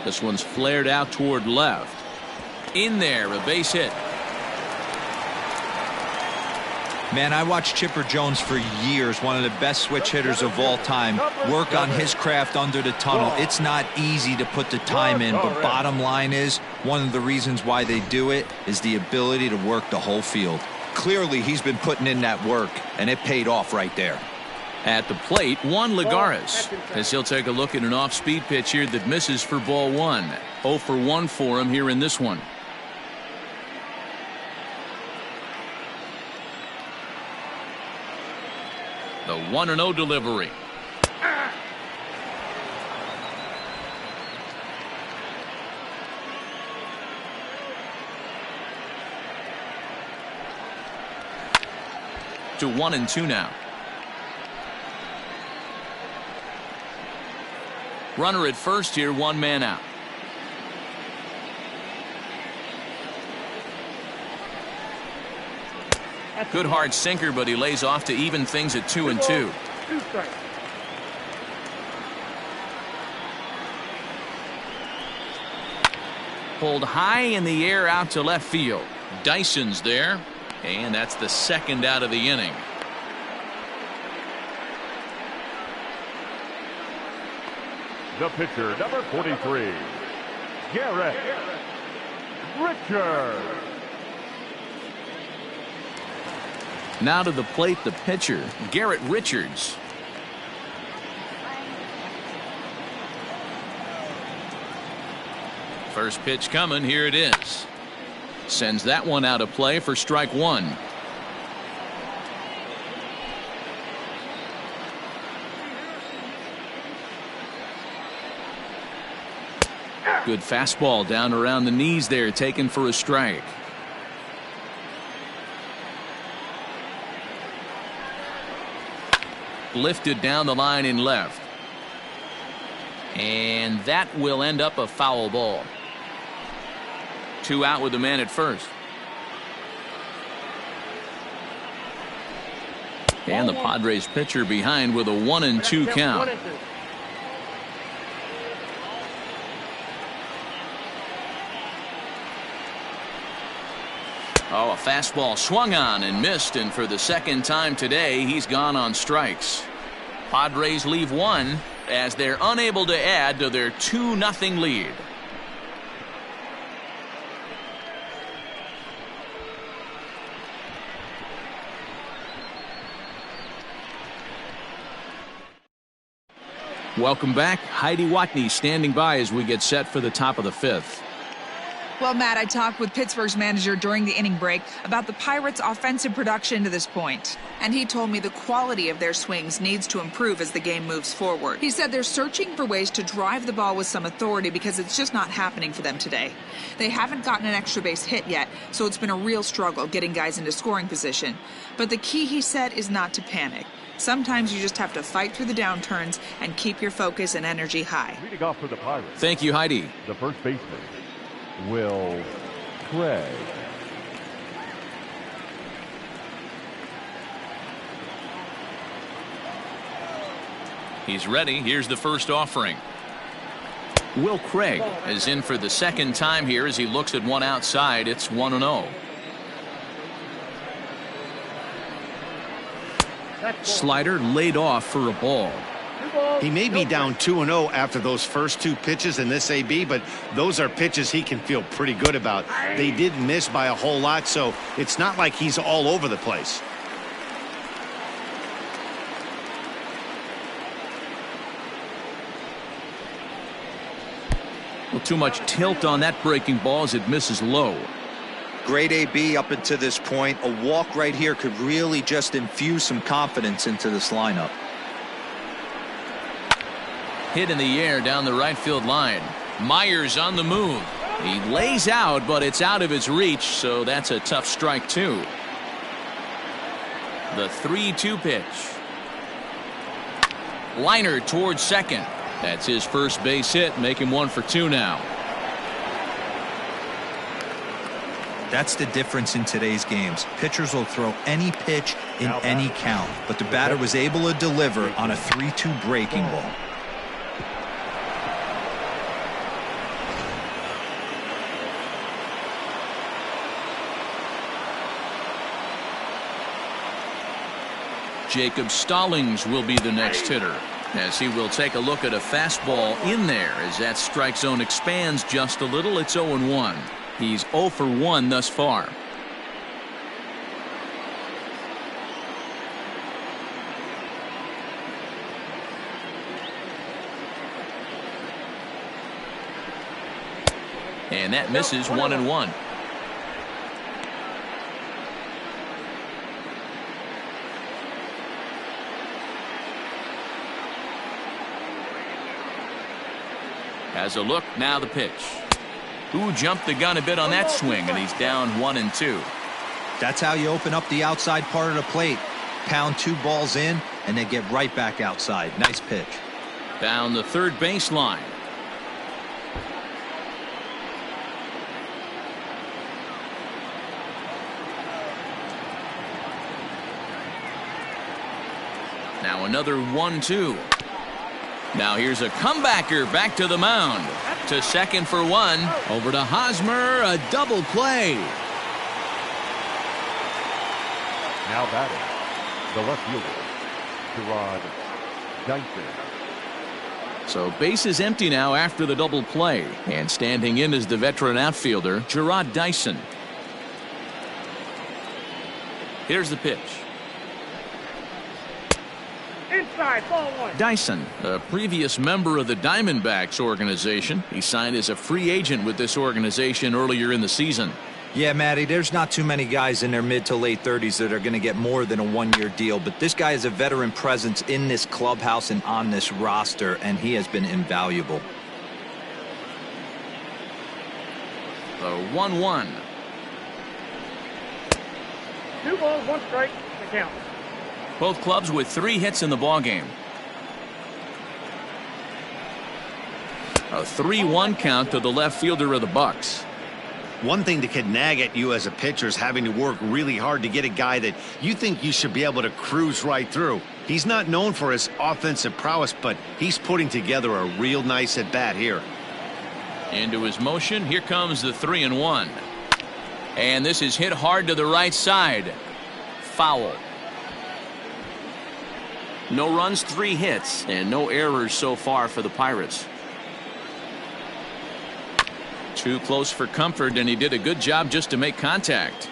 This one's flared out toward left. In there, a base hit. Man, I watched Chipper Jones for years, one of the best switch hitters of all time, work on his craft under the tunnel. It's not easy to put the time in, but bottom line is, one of the reasons why they do it is the ability to work the whole field. Clearly, he's been putting in that work, and it paid off right there. At the plate, Juan Lagares, as he'll take a look at an off-speed pitch here that misses for ball one. 0 for 1 for him here in this one. The 1-0 delivery. To 1-2 now. Runner at first here, 1 man out. Good hard sinker, but he lays off to even things at 2-2. 2 strikes. Pulled high in the air out to left field. Dyson's there, and that's the second out of the inning. The pitcher, number 43, Garrett Richards. Now to the plate, the pitcher, Garrett Richards. First pitch coming, here it is. Sends that one out of play for strike one. Good fastball down around the knees there, taken for a strike. Lifted down the line in left. And that will end up a foul ball. 2 out with the man at first. And the Padres pitcher behind with a 1-2 count. 1-2. Oh, a fastball swung on and missed, and for the second time today, he's gone on strikes. Padres leave one as they're unable to add to their 2-0 lead. Welcome back. Heidi Watney standing by as we get set for the top of the 5th. Well, Matt, I talked with Pittsburgh's manager during the inning break about the Pirates' offensive production to this point. And he told me the quality of their swings needs to improve as the game moves forward. He said they're searching for ways to drive the ball with some authority because it's just not happening for them today. They haven't gotten an extra base hit yet, so it's been a real struggle getting guys into scoring position. But the key, he said, is not to panic. Sometimes you just have to fight through the downturns and keep your focus and energy high. Leading off for the Pirates, Thank you, Heidi. the first baseman, Will Craig. He's ready. Here's the first offering. Will Craig is in for the second time here as he looks at one outside. It's 1-0. Slider laid off for a ball. He may be down 2-0 after those first 2 pitches in this AB, but those are pitches he can feel pretty good about. They did miss by a whole lot, so it's not like he's all over the place. Well, too much tilt on that breaking ball as it misses low. Great AB up until this point. A walk right here could really just infuse some confidence into this lineup. Hit in the air down the right field line. Myers on the move. He lays out, but it's out of his reach, so that's a tough strike two. The 3-2 pitch. Liner towards second. That's his first base hit, making 1 for 2 now. That's the difference in today's games. Pitchers will throw any pitch in any count, but the batter was able to deliver on a 3-2 breaking ball. Jacob Stallings will be the next hitter, as he will take a look at a fastball in there as that strike zone expands just a little. It's 0-1. He's 0 for 1 thus far. And that misses 1-1. Has a look, now the pitch. Ooh, jumped the gun a bit on that swing, and he's down 1-2. That's how you open up the outside part of the plate. Pound 2 balls in, and then get right back outside. Nice pitch. Down the third baseline. Now another 1-2. Now here's a comebacker back to the mound. To second for 1. Over to Hosmer, a double play. Now batting, the left fielder, Gerard Dyson. So base is empty now after the double play. And standing in is the veteran outfielder, Gerard Dyson. Here's the pitch. Inside, ball 1. Dyson, a previous member of the Diamondbacks organization. He signed as a free agent with this organization earlier in the season. Yeah, Matty, there's not too many guys in their mid to late 30s that are going to get more than a one-year deal, but this guy is a veteran presence in this clubhouse and on this roster, and he has been invaluable. The 1-1. 2 balls, 1 strike, the count. Both clubs with 3 hits in the ballgame. A 3-1 count to the left fielder of the Bucks. One thing that could nag at you as a pitcher is having to work really hard to get a guy that you think you should be able to cruise right through. He's not known for his offensive prowess, but he's putting together a real nice at-bat here. Into his motion, here comes the 3-1. And this is hit hard to the right side. Foul. No runs, 3 hits, and no errors so far for the Pirates. Too close for comfort, and he did a good job just to make contact.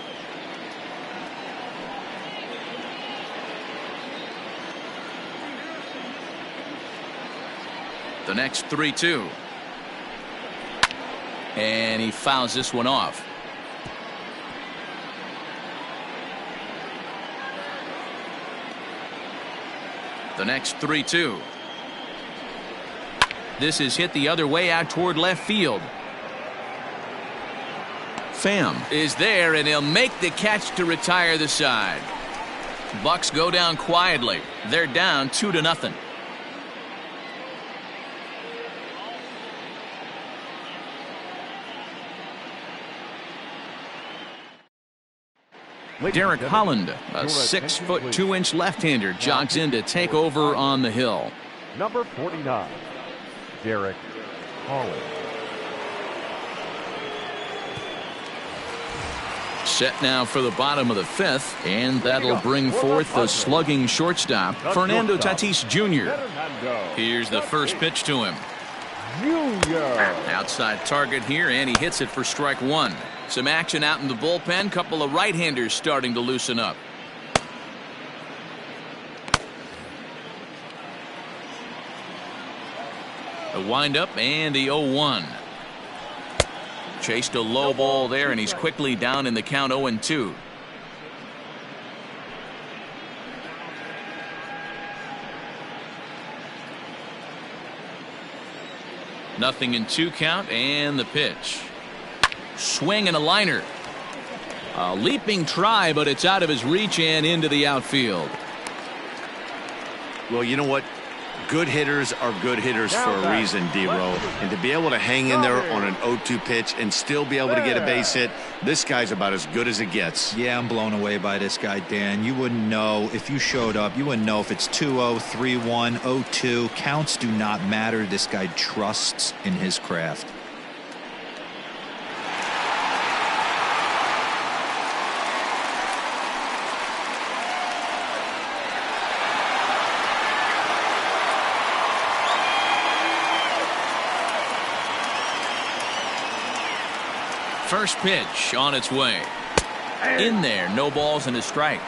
The next 3-2. And he fouls this one off. The next 3-2. This is hit the other way out toward left field. Pham is there, and he'll make the catch to retire the side. Bucks go down quietly. They're down 2-0. Derek Holland, a 6-foot 2-inch left-hander, jogs in to take over on the hill. Number 49, Derek Holland. Set now for the bottom of the 5th, and that'll bring forth the slugging shortstop, Fernando Tatis Jr. Here's the first pitch to him. Outside target here, and he hits it for strike 1. Some action out in the bullpen. Couple of right-handers starting to loosen up. The windup and the 0-1. Chased a low ball there, and he's quickly down in the count 0-2. Nothing in 2 count, and the pitch. Swing and a liner. A leaping try, but it's out of his reach and into the outfield. Well, you know what? Good hitters are good hitters for a reason, D-Row. And to be able to hang in there on an 0-2 pitch and still be able to get a base hit, this guy's about as good as it gets. Yeah, I'm blown away by this guy, Dan. You wouldn't know if you showed up. You wouldn't know if it's 2-0, 3-1, 0-2. Counts do not matter. This guy trusts in his craft. First pitch on its way. In there, no balls and a strike.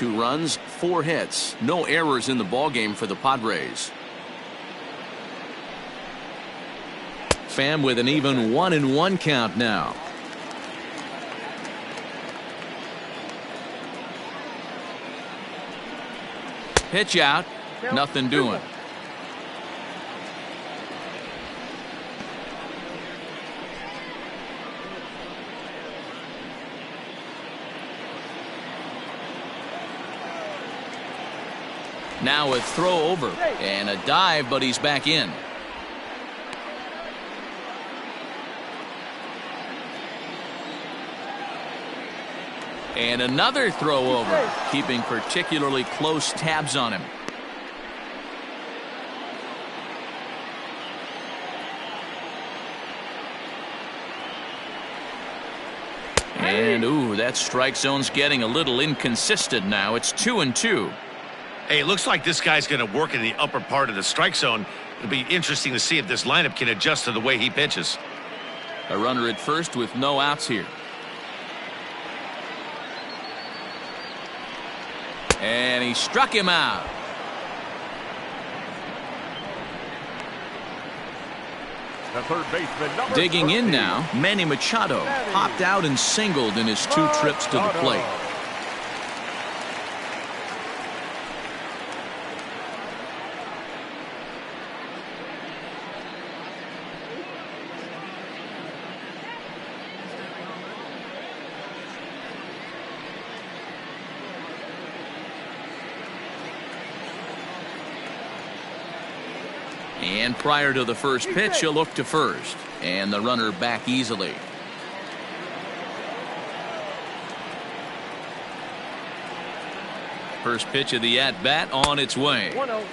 2 runs, 4 hits, no errors in the ballgame for the Padres. Pham with an even 1-1 count now. Pitch out, nothing doing. Now a throw over and a dive, but he's back in. And another throw over, keeping particularly close tabs on him. And ooh, that strike zone's getting a little inconsistent now. It's 2-2. Hey, it looks like this guy's going to work in the upper part of the strike zone. It'll be interesting to see if this lineup can adjust to the way he pitches. A runner at first with no outs here. And he struck him out. The third baseman, number Digging 13. in now, Manny Machado popped out and singled in his 2 trips to the plate. And prior to the first pitch, he'll look to first. And the runner back easily. First pitch of the at-bat on its way. 1-0.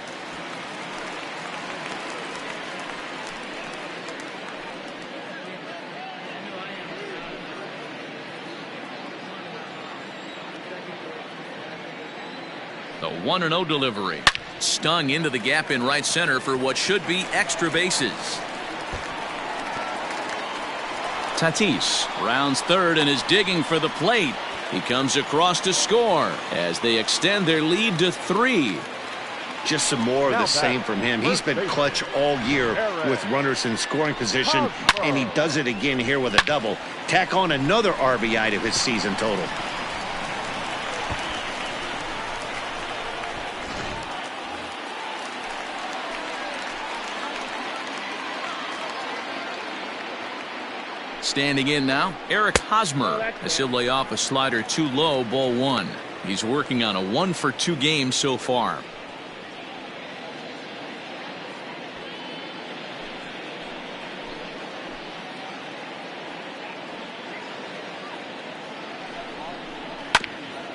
The 1-0 delivery. Stung into the gap in right center for what should be extra bases. Tatis rounds third and is digging for the plate. He comes across to score as they extend their lead to 3. Just some more of the same from him. He's been clutch all year with runners in scoring position, and he does it again here with a double. Tack on another RBI to his season total. Standing in now, Eric Hosmer as he'll lay off a slider too low, ball 1. He's working on a 1-for-2 game so far.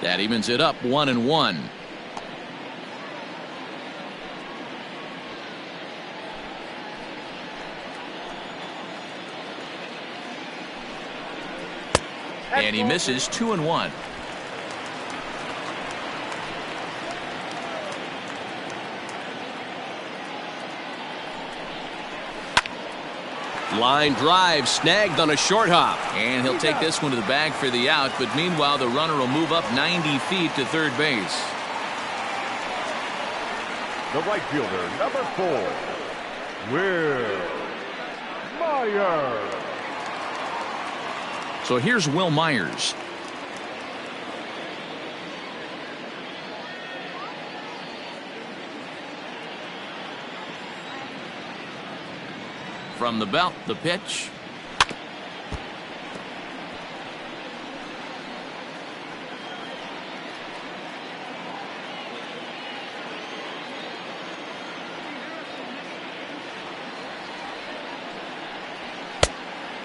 That evens it up 1-1. And he misses 2-1. Line drive snagged on a short hop, and he'll take this one to the bag for the out. But meanwhile, the runner will move up 90 feet to third base. The right fielder, number 4, Will Myers. So here's Will Myers. From the belt, the pitch.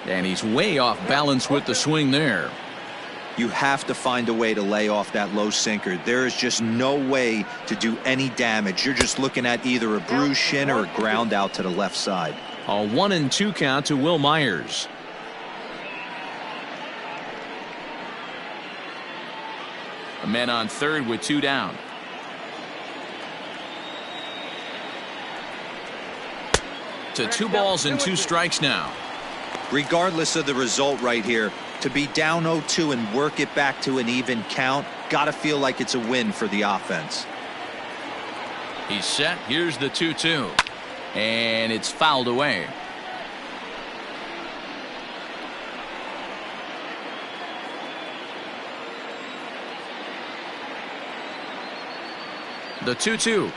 And he's way off balance with the swing there. You have to find a way to lay off that low sinker. There is just no way to do any damage. You're just looking at either a bruised shin or a ground out to the left side. A 1-2 count to Will Myers. A man on third with 2 down. To 2 balls and 2 strikes now. Regardless of the result right here, to be down 0-2 and work it back to an even count, got to feel like it's a win for the offense. He's set. Here's the 2-2. And it's fouled away. The 2-2.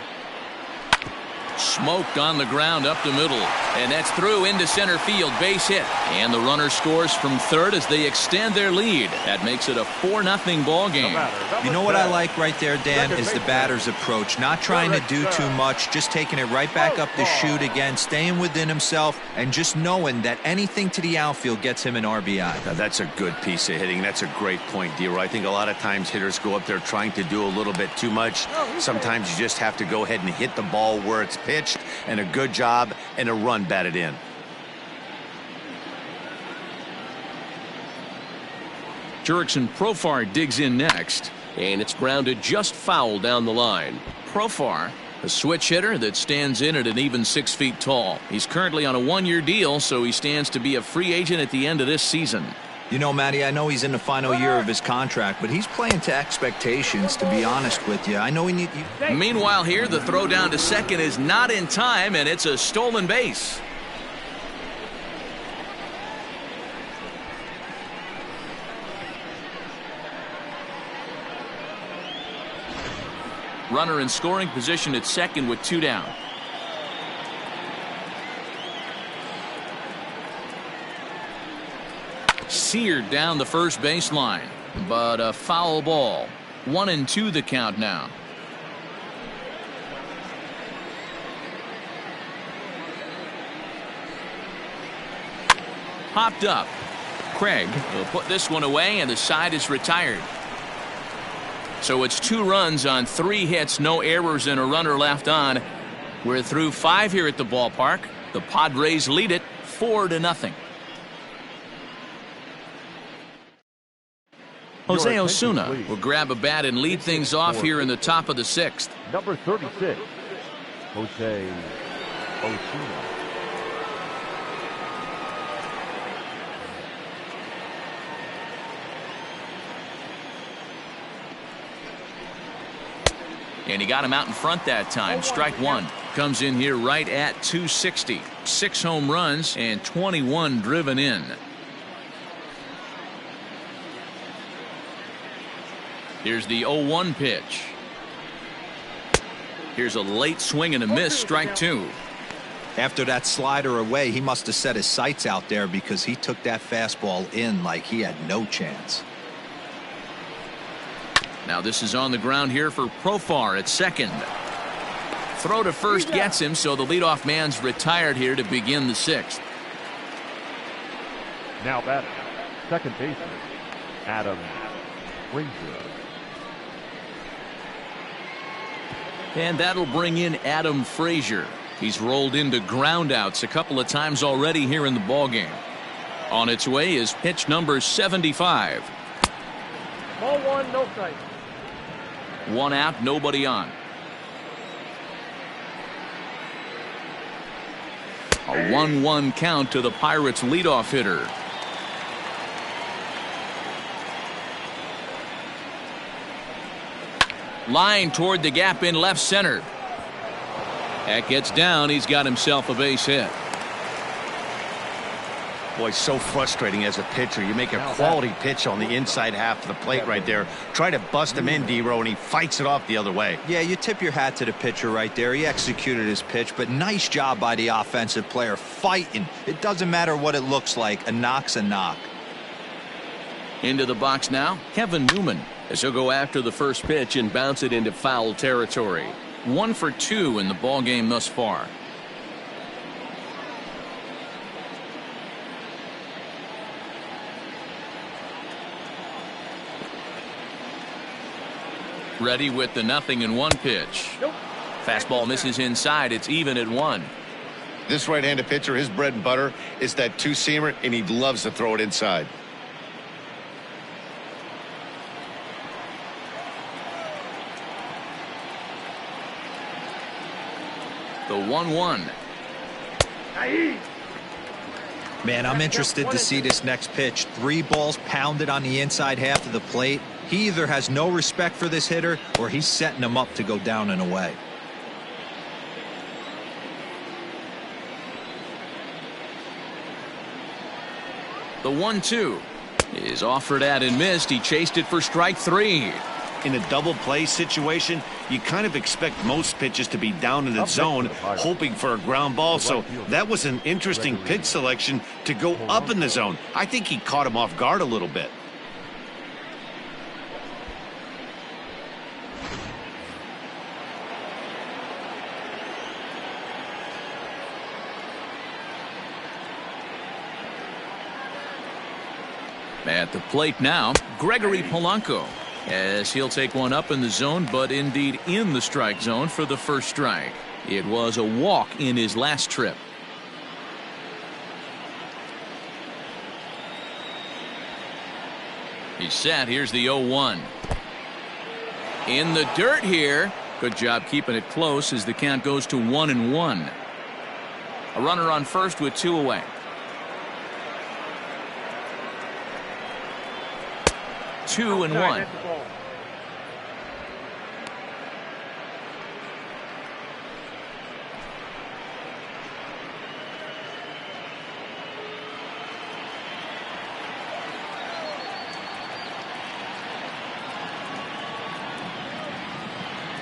Smoked on the ground up the middle. And that's through into center field. Base hit. And the runner scores from third as they extend their lead. That makes it a 4-0 ball game. You know what I like right there, Dan, is the batter's approach. Not trying to do too much, just taking it right back up the chute again, staying within himself, and just knowing that anything to the outfield gets him an RBI. Now, that's a good piece of hitting. That's a great point, D-Roy. I think a lot of times hitters go up there trying to do a little bit too much. Sometimes you just have to go ahead and hit the ball where it's pitched, and a good job and a run batted in. Jurickson Profar digs in next. And it's grounded just foul down the line. Profar, a switch hitter that stands in at an even 6 feet tall. He's currently on a 1-year deal, so he stands to be a free agent at the end of this season. You know, Matty, I know he's in the final year of his contract, but he's playing to expectations, to be honest with you. I know he needs... Meanwhile here, the throw down to second is not in time, and it's a stolen base. Runner in scoring position at second with 2 down. Seared down the first baseline, but a foul ball. 1-2 the count now. Popped up. Craig will put this one away, and the side is retired. So it's 2 runs on 3 hits, no errors, and a runner left on. We're through 5 here at the ballpark. The Padres lead it 4-0. Jose Osuna will grab a bat and lead things off here in the top of the 6th. Number 36, Jose Osuna. And he got him out in front that time. Strike 1. Comes in here right at 260. 6 home runs and 21 driven in. Here's the 0-1 pitch. Here's a late swing and a miss. Strike 2. After that slider away, he must have set his sights out there because he took that fastball in like he had no chance. Now this is on the ground here for Profar at second. Throw to first gets him, so the leadoff man's retired here to begin the 6th. Now batting, second baseman, Adam Frazier. And that'll bring in Adam Frazier. He's rolled into groundouts a couple of times already here in the ballgame. On its way is pitch number 75. Ball 1, no strike. 1 out, nobody on. A 1-1 count to the Pirates leadoff hitter. Line toward the gap in left center. That gets down. He's got himself a base hit. Boy, so frustrating as a pitcher. You make a quality pitch on the inside half of the plate right there. Try to bust him in, D-Row, and he fights it off the other way. Yeah, you tip your hat to the pitcher right there. He executed his pitch, but nice job by the offensive player fighting. It doesn't matter what it looks like. A knock's a knock. Into the box now, Kevin Newman, As he'll go after the first pitch and bounce it into foul territory. 1 for 2 in the ball game thus far. Ready with the 0-1 pitch. Fastball misses inside. It's even at 1. This right-handed pitcher, his bread and butter is that 2-seamer, and he loves to throw it inside. The 1-1. Man, I'm interested to see this next pitch. 3 balls pounded on the inside half of the plate. He either has no respect for this hitter or he's setting him up to go down and away. The 1-2 is offered at and missed. He chased it for strike 3. In a double play situation, you kind of expect most pitches to be down in the zone, hoping for a ground ball. So that was an interesting pitch selection to go up in the zone. I think he caught him off guard a little bit. At the plate now, Gregory Polanco, as he'll take one up in the zone, but indeed in the strike zone for the first strike. It was a walk in his last trip. He's set. Here's the 0-1. In the dirt here. Good job keeping it close as the count goes to 1-1. A runner on first with 2 away. 2-1.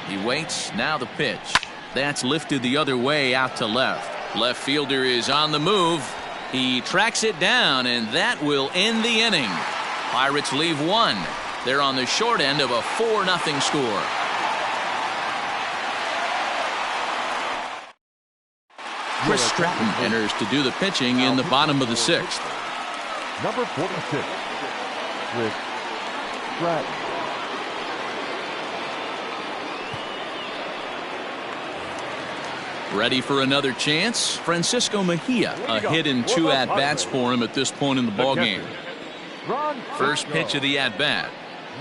He waits. Now the pitch. That's lifted the other way out to left. Left fielder is on the move. He tracks it down, and that will end the inning. Pirates leave 1. They're on the short end of a 4-0 score. Chris Stratton enters to do the pitching in the bottom of the 6th. Number 46, Chris Stratton. Ready for another chance? Francisco Mejia, a hit in 2 at-bats for him at this point in the ballgame. First pitch of the at-bat.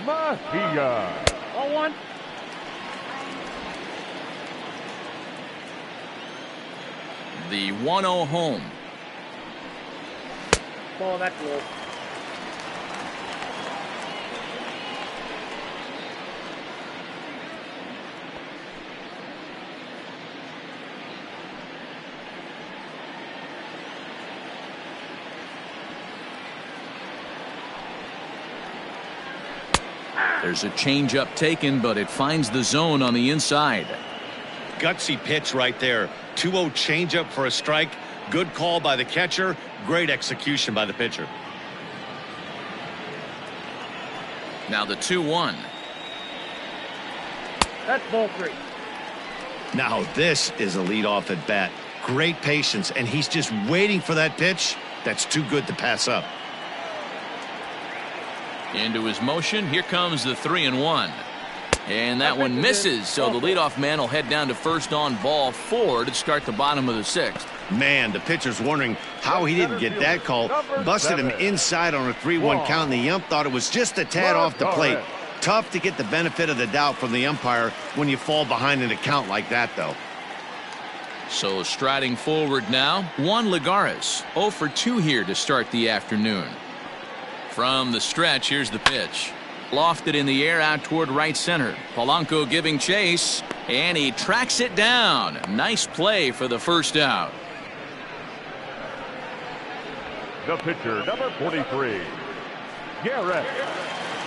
Mejia. 0-1. The 1-0 home. Ball, that's low. There's a changeup taken, but it finds the zone on the inside. Gutsy pitch right there. 2-0 changeup for a strike. Good call by the catcher. Great execution by the pitcher. Now the 2-1. That's ball 3. Now this is a leadoff at bat. Great patience, and he's just waiting for that pitch. That's too good to pass up. Into his motion. Here comes the 3-1. And that one misses, so the leadoff man will head down to first on ball 4 to start the bottom of the 6th. Man, the pitcher's wondering how he didn't get that call. Busted him inside on a 3-1 count, and the ump thought it was just a tad off the plate. Tough to get the benefit of the doubt from the umpire when you fall behind in a count like that, though. So striding forward now, Juan Lagares, 0 for 2 here to start the afternoon. From the stretch, here's the pitch. Lofted in the air out toward right center. Polanco giving chase, and he tracks it down. Nice play for the first out. The pitcher, number 43, Garrett.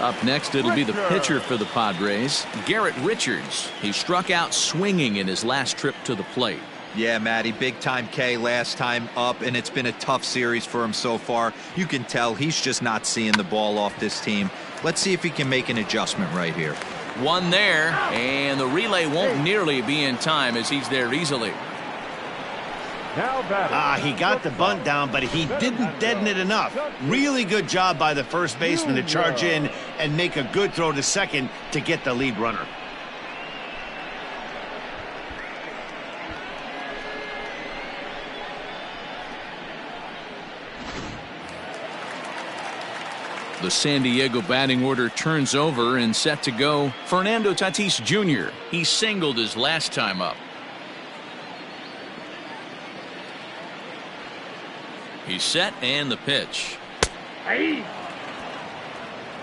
Up next, it'll be the pitcher for the Padres, Garrett Richards. He struck out swinging in his last trip to the plate. Yeah, Matty, big time K last time up, and it's been a tough series for him so far. You can tell he's just not seeing the ball off this team. Let's see if he can make an adjustment right here. One there, and the relay won't nearly be in time as he's there easily. He got the bunt down, but he didn't deaden it enough. Really good job by the first baseman to charge in and make a good throw to second to get the lead runner. The San Diego batting order turns over and set to go. Fernando Tatis Jr. He singled his last time up. He's set and the pitch.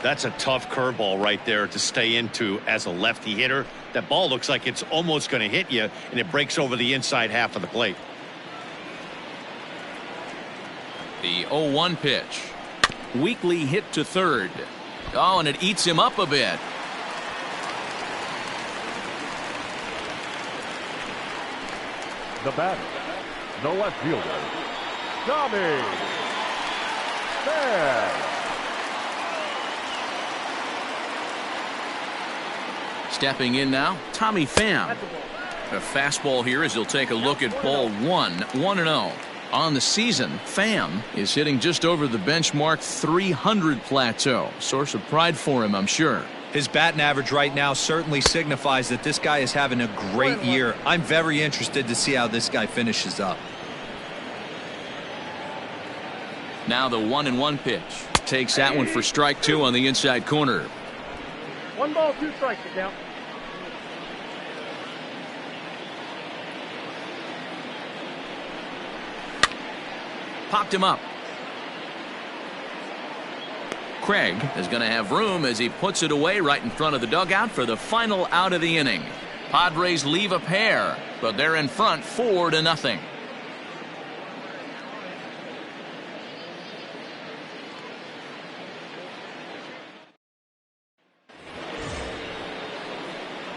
That's a tough curveball right there to stay into as a lefty hitter. That ball looks like it's almost going to hit you, and it breaks over the inside half of the plate. The 0-1 pitch. Weakly hit to third. Oh, and it eats him up a bit. The batter, the left fielder, Tommy Pham. Stepping in now, Tommy Pham. A fastball here as he'll take a look at ball one. 1-0. On the season, Pham is hitting just over the benchmark 300 plateau. Source of pride for him, I'm sure. His batting average right now certainly signifies that this guy is having a great year. I'm very interested to see how this guy finishes up. Now the 1-1 pitch. Takes that one for strike two on the inside corner. 1 ball, 2 strikes to count. Popped him up. Craig is going to have room as he puts it away right in front of the dugout for the final out of the inning. Padres leave a pair, but they're in front 4-0.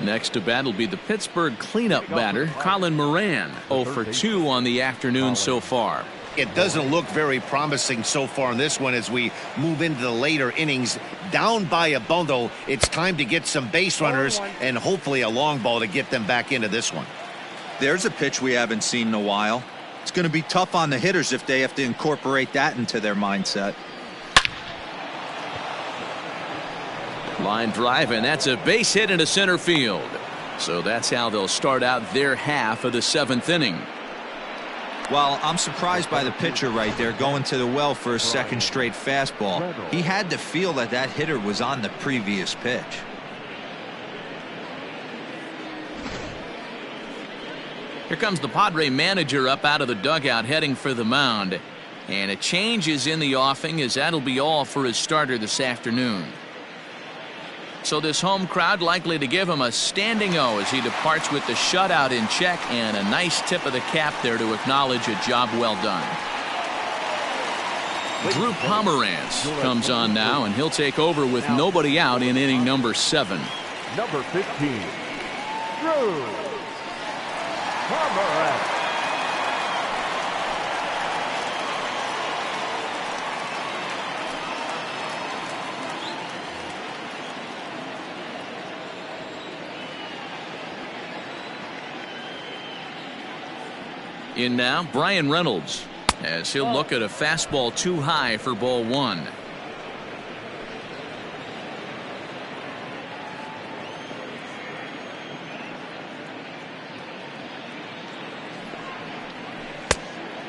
Next to bat will be the Pittsburgh cleanup batter, Colin Moran. 0 for 2 on the afternoon so far. It doesn't look very promising so far in this one as we move into the later innings. Down by a bundle, it's time to get some base runners and hopefully a long ball to get them back into this one. There's a pitch we haven't seen in a while. It's going to be tough on the hitters if they have to incorporate that into their mindset. Line drive, and that's a base hit into center field. So that's how they'll start out their half of the 7th inning. Well, I'm surprised by the pitcher right there going to the well for a second straight fastball. He had to feel that that hitter was on the previous pitch. Here comes the Padre manager up out of the dugout heading for the mound. And a change is in the offing as that'll be all for his starter this afternoon. So this home crowd likely to give him a standing O as he departs with the shutout in check and a nice tip of the cap there to acknowledge a job well done. Drew Pomerantz comes on now, and he'll take over with nobody out in inning number 7. Number 15, Drew Pomerantz. In now, Brian Reynolds, as he'll look at a fastball too high for ball 1.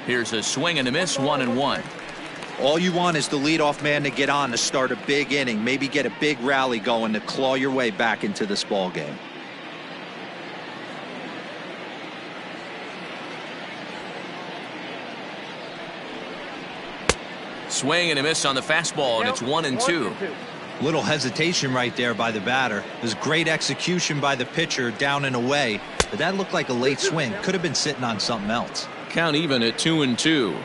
Here's a swing and a miss, 1-1. All you want is the leadoff man to get on to start a big inning, maybe get a big rally going to claw your way back into this ball game. Swing and a miss on the fastball, and it's 1-2. Little hesitation right there by the batter. It was great execution by the pitcher down and away, but that looked like a late swing. Could have been sitting on something else. Count even at 2-2.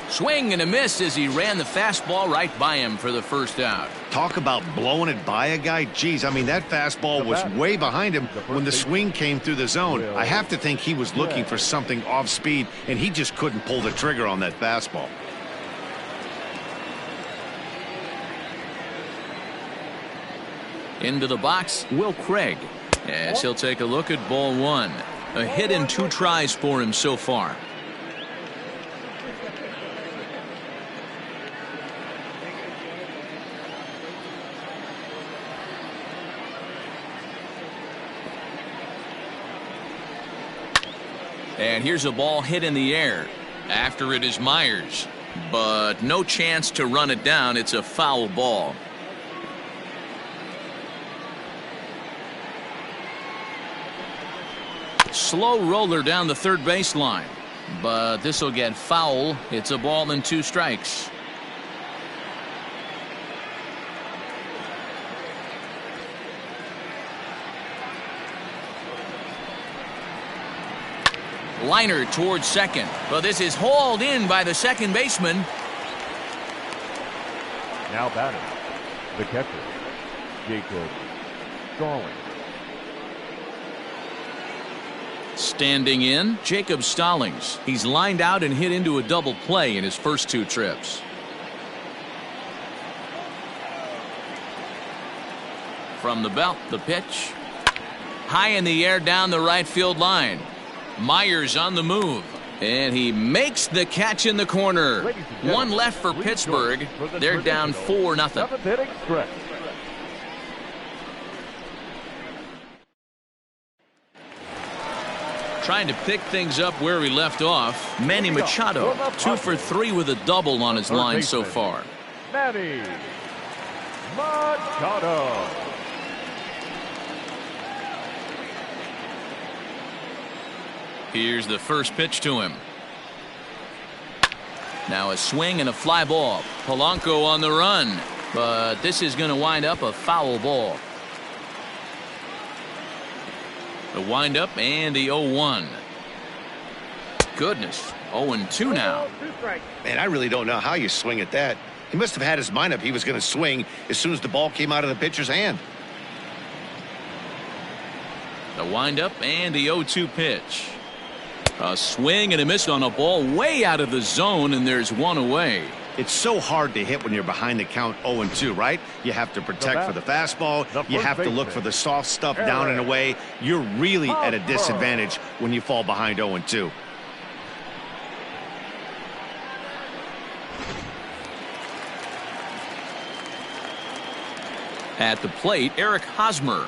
Swing and a miss as he ran the fastball right by him for the first out. Talk about blowing it by a guy. Geez, I mean, that fastball was way behind him when the swing came through the zone. I have to think he was looking for something off speed, and he just couldn't pull the trigger on that fastball. Into the box, Will Craig, as he'll take a look at ball 1. A hit in 2 tries for him so far. And here's a ball hit in the air. After it is Myers, but no chance to run it down. It's a foul ball. Slow roller down the third baseline. but this will get foul. It's a ball and 2 strikes. Liner towards second, but this is hauled in by the second baseman. Now batting, the catcher, Jacob Stallings. Standing in, Jacob Stallings. He's lined out and hit into a double play in his first 2 trips. From the belt, the pitch. High in the air down the right field line. Myers on the move, and he makes the catch in the corner. 1 left for Pittsburgh. They're down 4-0. 7th inning stretch. Trying to pick things up where we left off. Manny Machado, 2 for 3 with a double on his line so far. Manny Machado. Here's the first pitch to him. Now a swing and a fly ball. Polanco on the run, but this is going to wind up a foul ball. The windup and the 0-1. Goodness, 0-2 now. Man, I really don't know how you swing at that. He must have had his mind up he was going to swing as soon as the ball came out of the pitcher's hand. The windup and the 0-2 pitch. A swing and a miss on a ball way out of the zone, and there's 1 away. It's so hard to hit when you're behind the count 0-2, right? You have to protect for the fastball. You have to look for the soft stuff down and away. You're really at a disadvantage when you fall behind 0-2. At the plate, Eric Hosmer.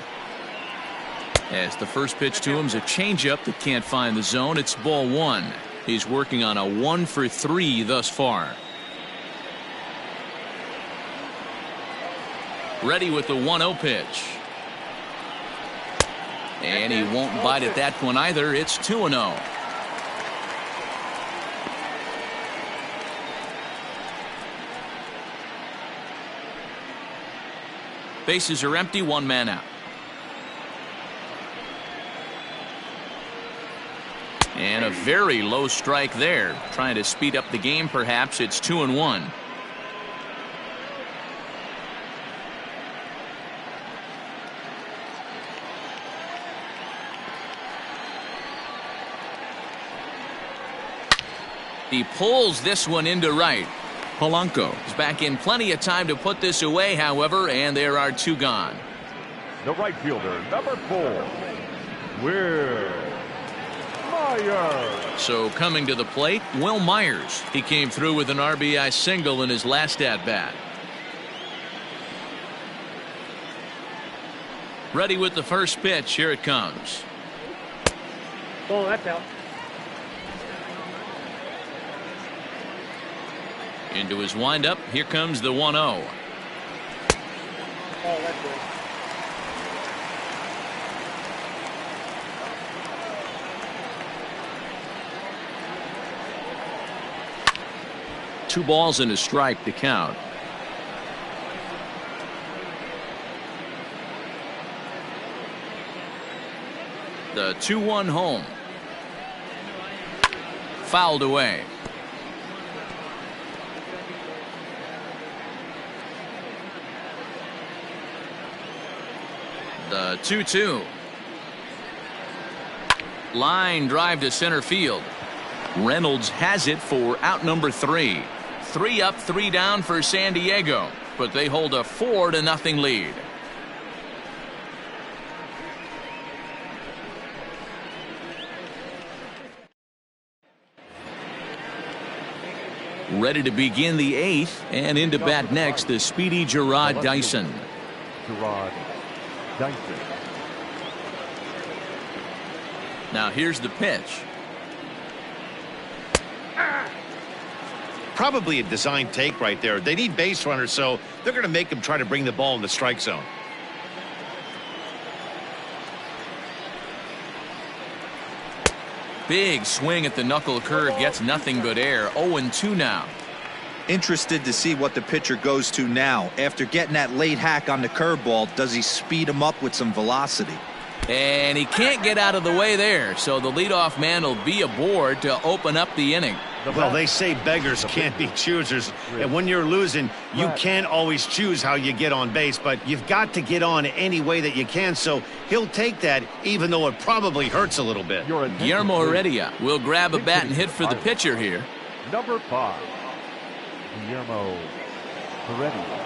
As the first pitch to him is a changeup that can't find the zone. It's ball 1. He's working on a 1 for 3 thus far. Ready with the 1-0 pitch. And he won't bite at that one either. It's 2-0. Bases are empty, 1 man out. And a very low strike there. Trying to speed up the game, perhaps. It's 2-1. He pulls this one into right. Polanco is back in plenty of time to put this away, however, and there are 2 gone. The right fielder, number 4, Will Myers. So coming to the plate, Will Myers. He came through with an RBI single in his last at-bat. Ready with the first pitch. Here it comes. Oh, that's out. Into his windup. Here comes the 1-0. Oh, that's good. Two balls and a strike to count. The 2-1 home. Fouled away. The 2-2. Line drive to center field. Reynolds has it for out number 3. 3 up, 3 down for San Diego, but they hold a 4-0 lead. Ready to begin the 8th, and into bat next, the speedy Gerard Dyson. Gerard Dyson. Now here's the pitch. Probably a design take right there. They need base runners, so they're going to make them try to bring the ball in the strike zone. Big swing at the knuckle curve gets nothing but air. 0-2 now. Interested to see what the pitcher goes to now. After getting that late hack on the curveball, does he speed him up with some velocity? And he can't get out of the way there, so the leadoff man will be aboard to open up the inning. Well, they say beggars can't be choosers, and when you're losing, you can't always choose how you get on base, but you've got to get on any way that you can, so he'll take that, even though it probably hurts a little bit. Guillermo Heredia will grab a bat and hit for the pitcher here. Number 5, Guillermo Heredia.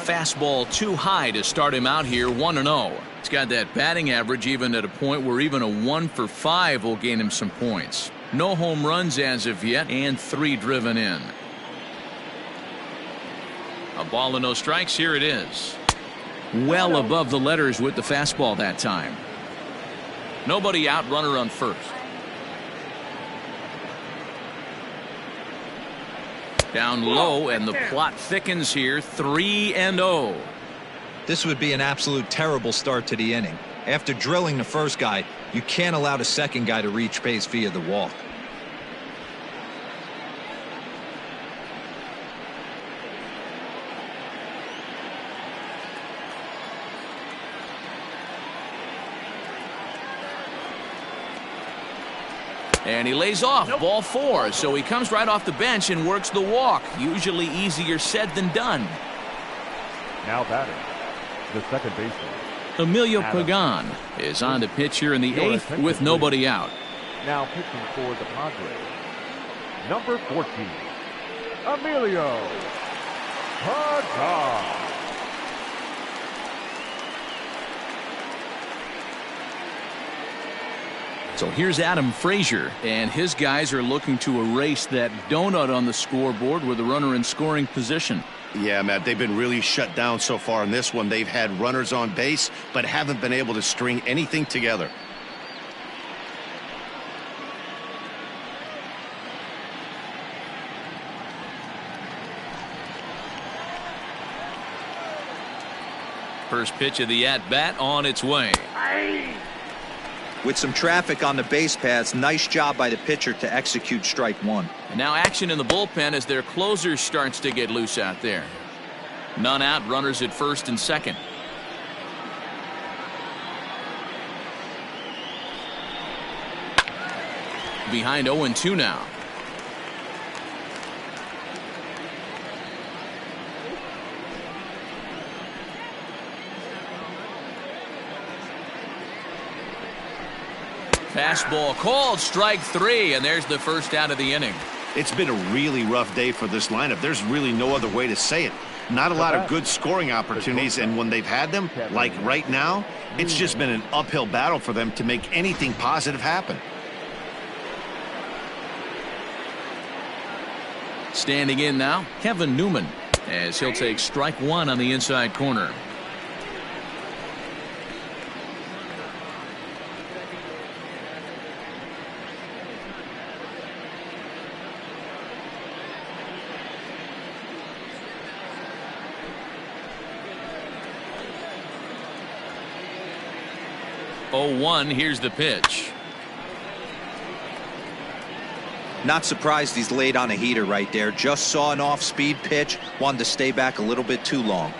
Fastball too high to start him out here. 1-0. He's got that batting average even at a point where even a 1 for 5 will gain him some points. No home runs as of yet and 3 driven in. A ball and no strikes. Here it is. Well above the letters with the fastball that time. Nobody out, runner on first. Down low, and the plot thickens here. 3-0. This would be an absolute terrible start to the inning. After drilling the first guy, you can't allow the second guy to reach base via the walk. And he lays off. Ball 4. So he comes right off the bench and works the walk. Usually easier said than done. Now batting, the second baseman, Emilio Pagan is on to pitch here in the 8th with nobody out. now pitching for the Padres, number 14, Emilio Pagan. So here's Adam Frazier, and his guys are looking to erase that donut on the scoreboard with a runner in scoring position. Yeah, Matt, they've been really shut down so far in this one. They've had runners on base, but haven't been able to string anything together. First pitch of the at-bat on its way. With some traffic on the base paths, nice job by the pitcher to execute strike one. And now action in the bullpen as their closer starts to get loose out there. None out, runners at first and second. Behind 0-2 now. Fastball called, strike 3, and there's the first out of the inning. It's been a really rough day for this lineup. There's really no other way to say it. Not a lot of good scoring opportunities, and when they've had them, like right now, it's just been an uphill battle for them to make anything positive happen. Standing in now, Kevin Newman, as he'll take strike 1 on the inside corner. Here's the pitch. Not surprised he's laid on a heater right there. Just saw an off-speed pitch, wanted to stay back a little bit too long.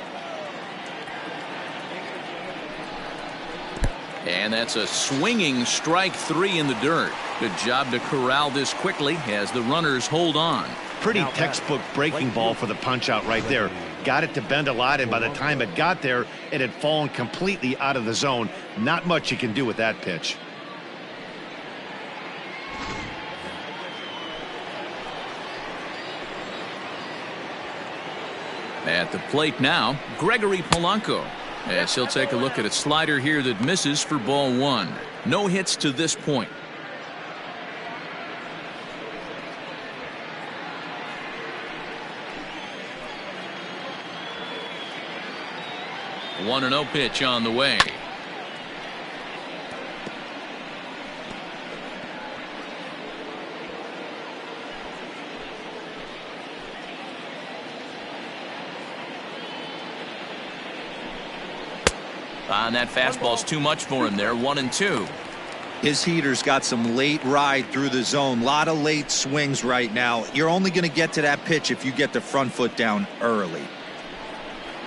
And that's a swinging strike 3 in the dirt. Good job to corral this quickly as the runners hold on. Pretty textbook breaking ball for the punch out right there. Got it to bend a lot, and by the time it got there, it had fallen completely out of the zone. Not much you can do with that pitch. At the plate now, Gregory Polanco, as he'll take a look at a slider here that misses for ball 1. No hits to this point. One 1-0 pitch on the way. And that fastball's too much for him there. 1-2. His heater's got some late ride through the zone. A lot of late swings right now. You're only going to get to that pitch if you get the front foot down early.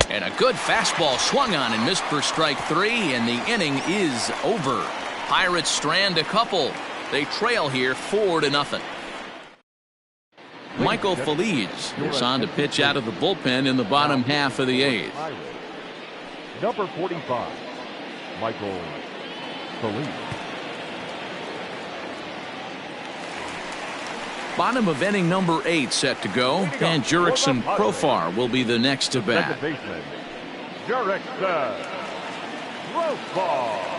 And a good fastball swung on and missed for strike 3, and the inning is over. Pirates strand a couple. They trail here 4-0. Michael Feliz is on to pitch out of the bullpen in the bottom half of the 8th. Number 45, Michael Feliz. Bottom of inning number 8 set to go, and Jurickson Profar will be the next to bat. Second baseman, Jurickson Profar.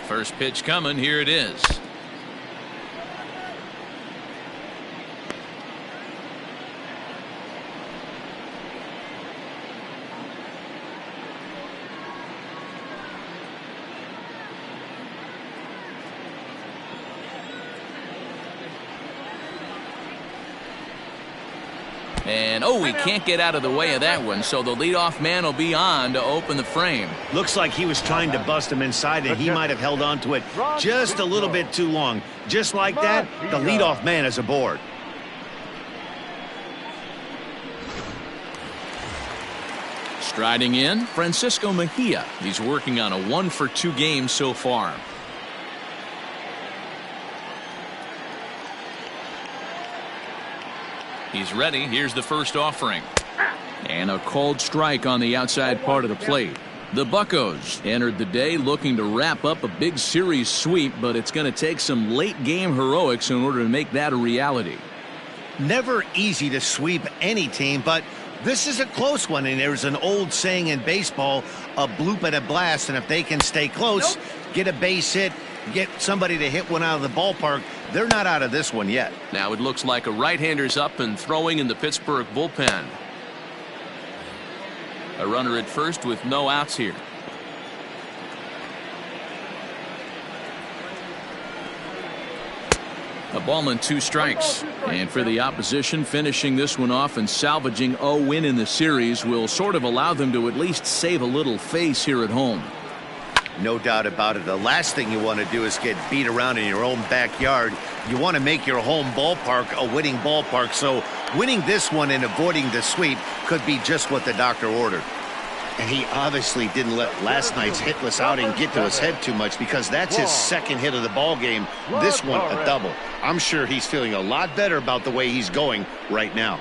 First pitch coming, here it is. And, oh, he can't get out of the way of that one, so the leadoff man will be on to open the frame. Looks like he was trying to bust him inside, and he might have held on to it just a little bit too long. Just like that, the leadoff man is aboard. Striding in, Francisco Mejia. He's working on a 1-for-2 game so far. He's ready. Here's the first offering. And a called strike on the outside part of the plate. The Buccos entered the day looking to wrap up a big series sweep, but it's going to take some late game heroics in order to make that a reality. Never easy to sweep any team, but this is a close one, and there's an old saying in baseball, a bloop and a blast, and if they can stay close, get a base hit, get somebody to hit one out of the ballpark, they're not out of this one yet. Now it looks like a right-hander's up and throwing in the Pittsburgh bullpen. A runner at first with no outs here. A ball and 2 strikes. And for the opposition, finishing this one off and salvaging a win in the series will sort of allow them to at least save a little face here at home. No doubt about it. The last thing you want to do is get beat around in your own backyard. You want to make your home ballpark a winning ballpark. So winning this one and avoiding the sweep could be just what the doctor ordered. And he obviously didn't let last night's hitless outing get to his head too much, because that's his second hit of the ball game. This one a double. I'm sure he's feeling a lot better about the way he's going right now.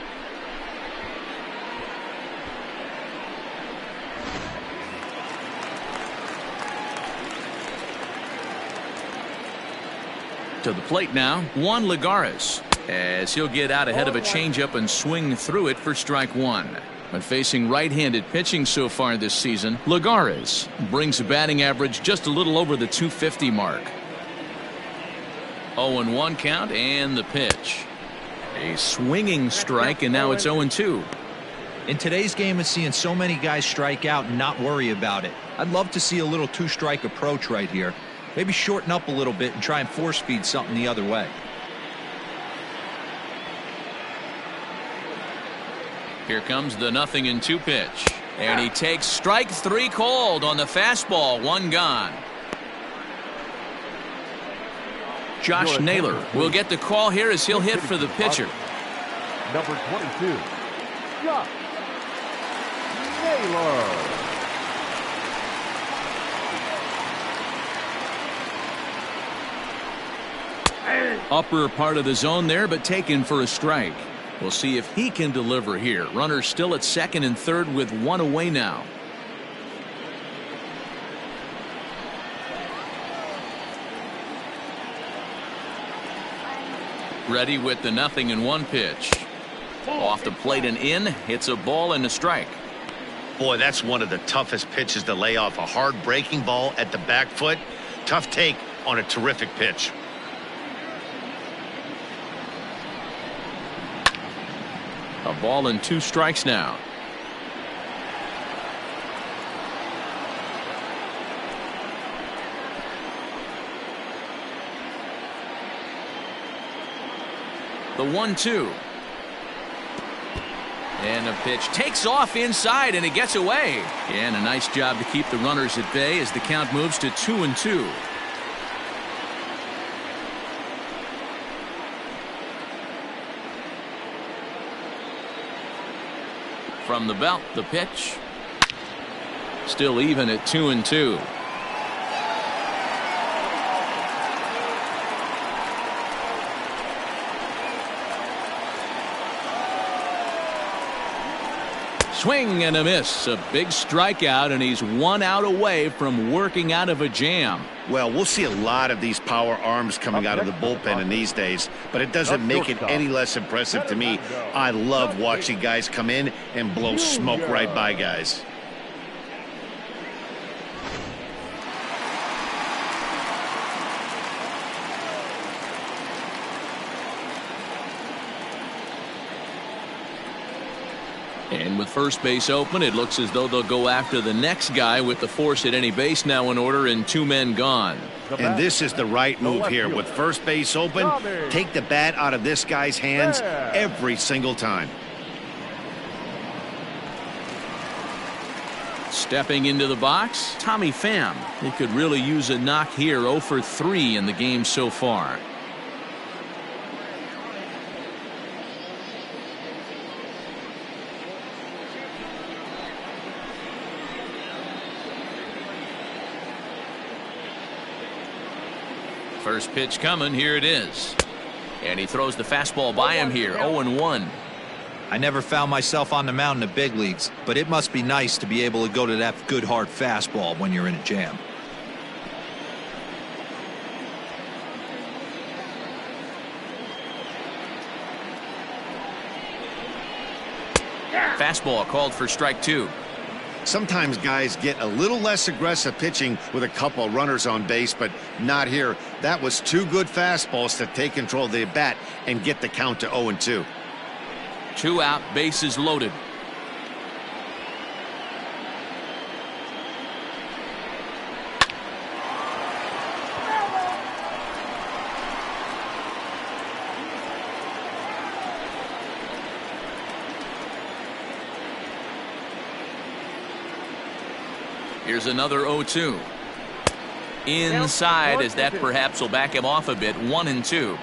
To the plate now, Juan Lagares, as he'll get out ahead of a changeup and swing through it for strike 1. When facing right-handed pitching so far this season, Lagares brings a batting average just a little over the .250 mark. 0-1 count, and the pitch. A swinging strike, and now it's 0-2. In today's game of seeing so many guys strike out and not worry about it, I'd love to see a little 2-strike approach right here. Maybe shorten up a little bit and try and force feed something the other way. Here comes the 0-2 pitch. And he takes strike 3 called on the fastball. 1 gone. Josh Naylor will get the call here as he'll hit for the pitcher. Number 22, Josh Naylor. Upper part of the zone there, but taken for a strike. We'll see if he can deliver here. Runners still at second and third with 1 away now. Ready with the 0-1 pitch. Off the plate and in. Hits a ball and a strike. Boy, that's one of the toughest pitches to lay off. A hard breaking ball at the back foot. Tough take on a terrific pitch. A ball and 2 strikes now. The 1-2. And the pitch takes off inside, and it gets away. And a nice job to keep the runners at bay as the count moves to 2-2. From the belt, the pitch. Still even at 2-2. Swing and a miss. A big strikeout, and he's 1 out away from working out of a jam. Well, we'll see a lot of these power arms coming out of the bullpen in these days, but it doesn't make it any less impressive to me. I love watching guys come in and blow smoke right by guys. And with first base open, it looks as though they'll go after the next guy with the force at any base now in order and 2 men gone. And this is the right move here. With first base open, take the bat out of this guy's hands every single time. Stepping into the box, Tommy Pham. He could really use a knock here. 0 for 3 in the game so far. First pitch coming. Here it is. And he throws the fastball by him here. 0-1. I never found myself on the mound in the big leagues, but it must be nice to be able to go to that good hard fastball when you're in a jam. Fastball called for strike 2. Sometimes guys get a little less aggressive pitching with a couple runners on base, but not here. That was 2 good fastballs to take control of the bat and get the count to 0-2. 2 out, bases loaded. Here's another 0-2. Inside, as that perhaps will back him off a bit. 1-2.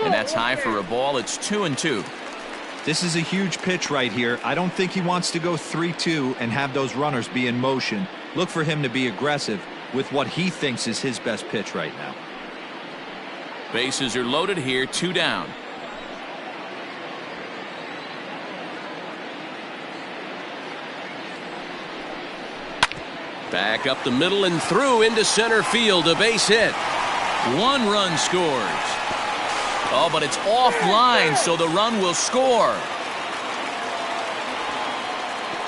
And that's high for a ball. It's 2-2. This is a huge pitch right here. I don't think he wants to go 3-2 and have those runners be in motion. Look for him to be aggressive with what he thinks is his best pitch right now. Bases are loaded here. 2 down. Back up the middle and through into center field. A base hit. 1 run scores. Oh, but it's offline, so the run will score.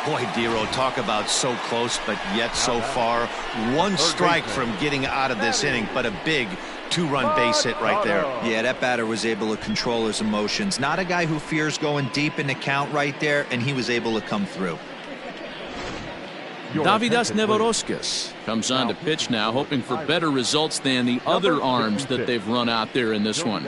Boy, Dero, talk about so close, but yet so far. 1 strike from getting out of this inning, but a big 2-run base hit right there. Yeah, that batter was able to control his emotions. Not a guy who fears going deep in the count right there, and he was able to come through. Davidas Nevoroskis comes on to pitch now, hoping for better results than the other arms that they've run out there in this one.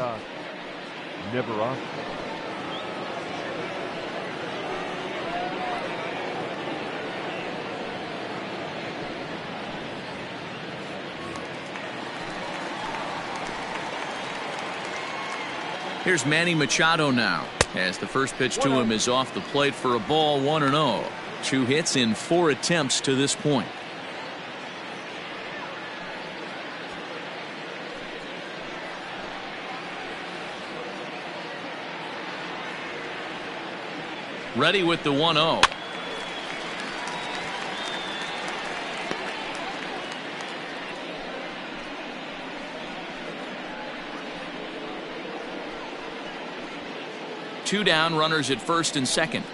Here's Manny Machado now, as the first pitch to him is off the plate for a ball. 1-0. 2 hits in 4 attempts to this point. Ready with the 1-0. Two down, runners at first and second.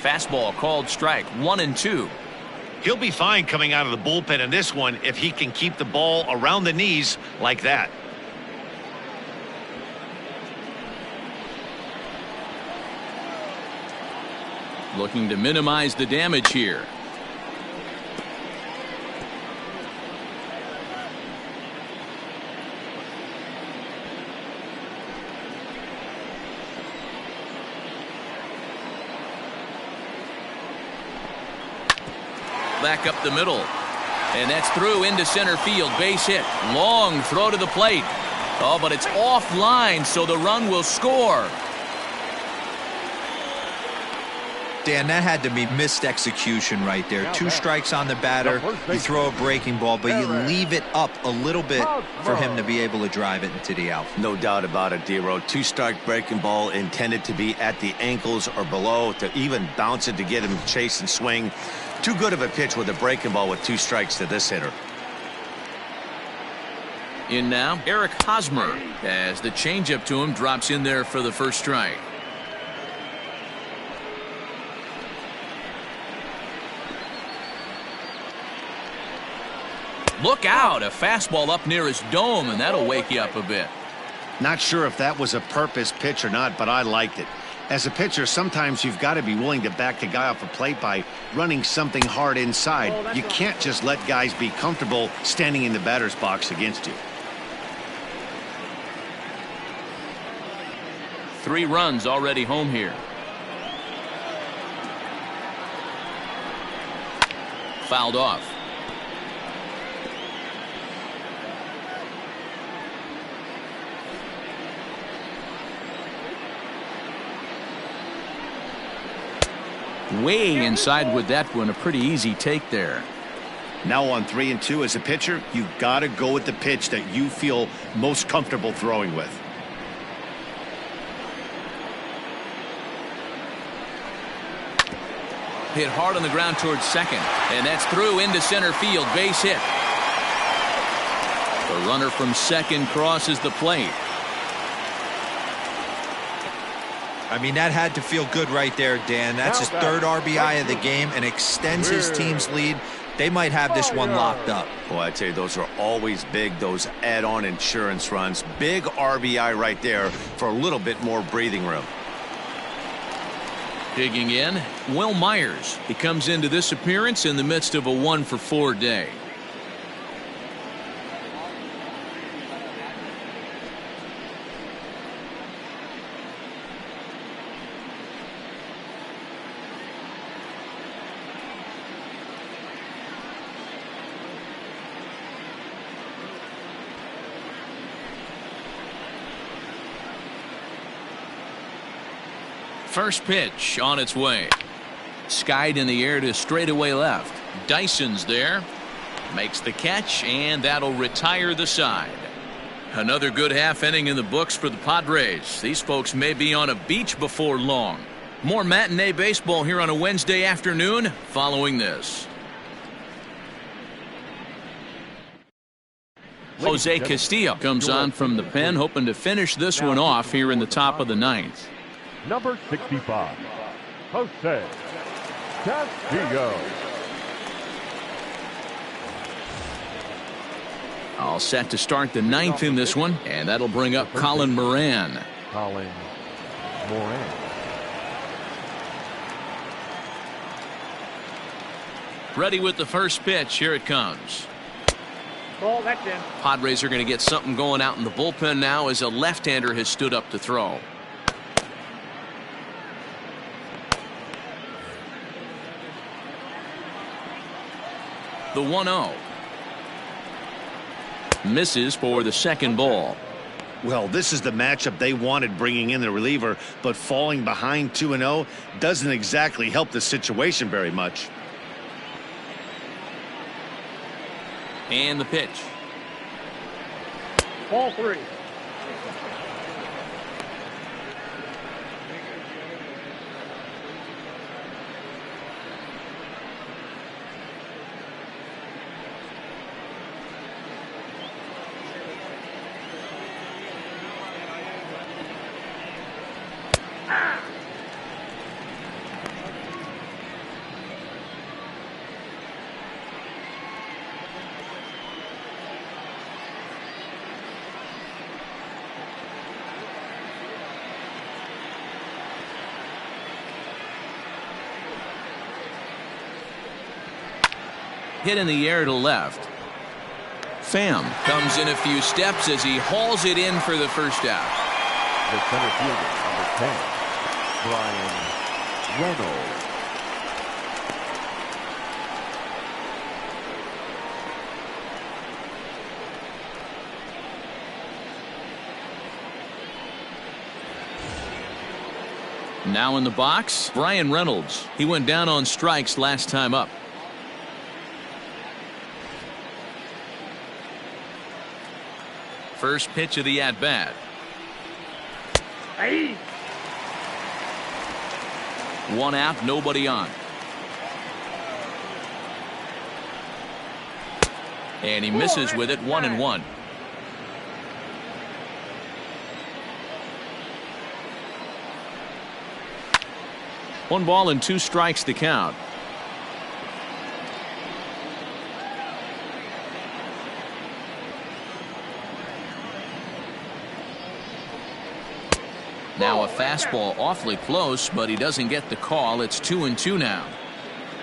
Fastball called strike. 1-2. He'll be fine coming out of the bullpen in this one if he can keep the ball around the knees like that. Looking to minimize the damage here. Back up the middle. And that's through into center field. Base hit. Long throw to the plate. Oh, but it's offline, so the run will score. Dan, that had to be missed execution right there. 2 strikes on the batter. You throw a breaking ball, but you leave it up a little bit for him to be able to drive it into the outfield. No doubt about it, D-Row. 2-strike breaking ball intended to be at the ankles or below, to even bounce it to get him chase and swing. Too good of a pitch with a breaking ball with 2 strikes to this hitter. In now, Eric Hosmer, as the changeup to him drops in there for the first strike. Look out, a fastball up near his dome, and that'll wake you up a bit. Not sure if that was a purpose pitch or not, but I liked it. As a pitcher, sometimes you've got to be willing to back the guy off a plate by running something hard inside. You can't just let guys be comfortable standing in the batter's box against you. 3 runs already home here. Fouled off. Way inside with that one. A pretty easy take there. Now on 3-2 as a pitcher, you got to go with the pitch that you feel most comfortable throwing with. Hit hard on the ground towards second, and that's through into center field. Base hit. The runner from second crosses the plate. I mean, that had to feel good right there, Dan. That's his 3rd RBI of the game and extends his team's lead. They might have this one locked up. Boy, I tell you, those are always big, those add-on insurance runs. Big RBI right there for a little bit more breathing room. Digging in, Will Myers. He comes into this appearance in the midst of a 1-for-4 day. First pitch on its way. Skied in the air to straightaway left. Dyson's there. Makes the catch, and that'll retire the side. Another good half inning in the books for the Padres. These folks may be on a beach before long. More matinee baseball here on a Wednesday afternoon following this. Jose Castillo comes on from the pen, hoping to finish this one off here in the top of the 9th. Number 65, Jose Castillo. All set to start the 9th in this one, and that'll bring up Colin Moran. Colin Moran. Ready with the first pitch. Here it comes. Ball, that's in. Padres are going to get something going out in the bullpen now as a left-hander has stood up to throw. The 1-0. Misses for the second ball. Well, this is the matchup they wanted, bringing in the reliever, but falling behind 2-0 doesn't exactly help the situation very much. And the pitch. Ball 3. Hit in the air to left. Pham comes in a few steps as he hauls it in for the first out. The center fielder, number 10, Brian Reynolds. Now in the box, Brian Reynolds. He went down on strikes last time up. First pitch of the at-bat. Hey. One out, nobody on. And he misses with it, 1-1. One ball and 2 strikes to count. Now a fastball awfully close, but he doesn't get the call. It's 2-2 now.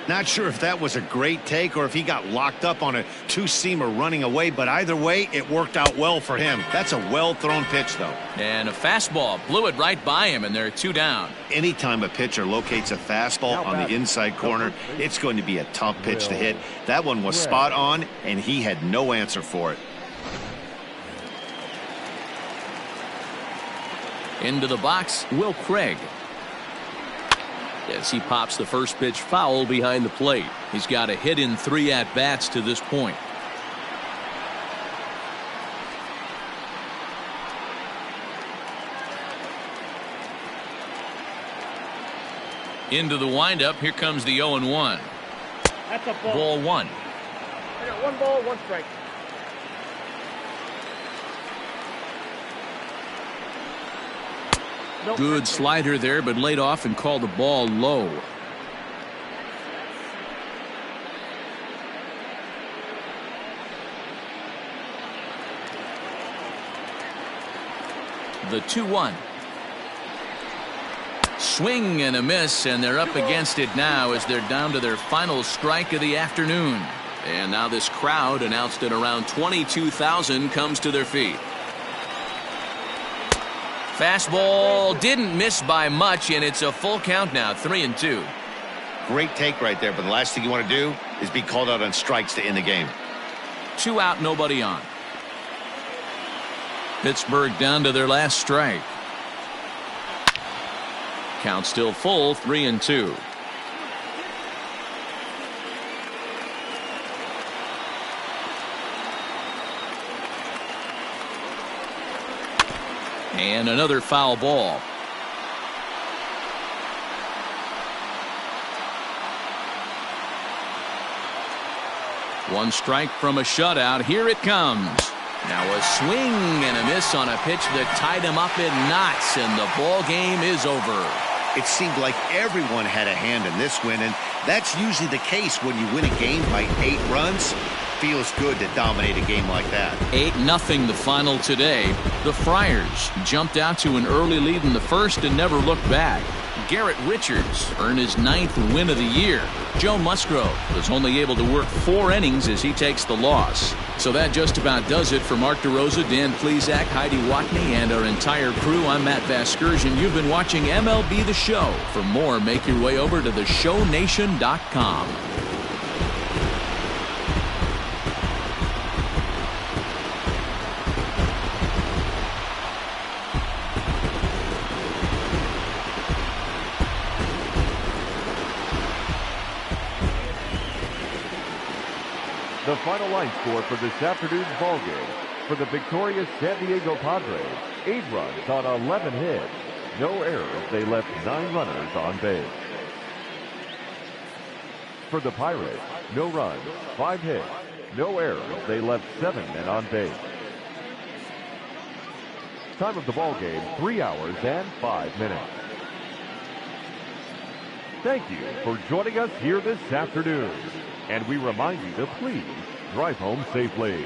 Not sure if that was a great take or if he got locked up on a two-seamer running away, but either way, it worked out well for him. That's a well-thrown pitch, though. And a fastball blew it right by him, and they're 2 down. Anytime a pitcher locates a fastball on the inside corner, it's going to be a tough pitch to hit. That one was spot on, and he had no answer for it. Into the box, Will Craig. As he pops the first pitch foul behind the plate. He's got a hit in 3 at-bats to this point. Into the windup. Here comes the 0-1. That's a ball. Ball 1. I got 1 ball, 1 strike. Nope. Good slider there, but laid off and called the ball low. The 2-1. Swing and a miss, and they're up against it now as they're down to their final strike of the afternoon. And now this crowd, announced at around 22,000, comes to their feet. Fastball didn't miss by much, and it's a full count now, 3-2. Great take right there, but the last thing you want to do is be called out on strikes to end the game. 2 out, nobody on. Pittsburgh down to their last strike. Count still full, 3-2. And another foul ball. One strike from a shutout. Here it comes. Now a swing and a miss on a pitch that tied him up in knots, and the ball game is over. It seemed like everyone had a hand in this win, and that's usually the case when you win a game by 8 runs. Feels good to dominate a game like that. 8-0 the final today. The Friars jumped out to an early lead in the first and never looked back. Garrett Richards earned his 9th win of the year. Joe Musgrove was only able to work 4 innings as he takes the loss. So that just about does it for Mark DeRosa, Dan Plesac, Heidi Watney, and our entire crew. I'm Matt Vasgersian. You've been watching MLB The Show. For more, make your way over to theshownation.com. The final line score for this afternoon's ballgame for the victorious San Diego Padres: 8 runs on 11 hits, no errors. They left 9 runners on base. For the Pirates, no runs, 5 hits, no errors. They left 7 men on base. Time of the ballgame: 3 hours and 5 minutes. Thank you for joining us here this afternoon. And we remind you to please drive home safely.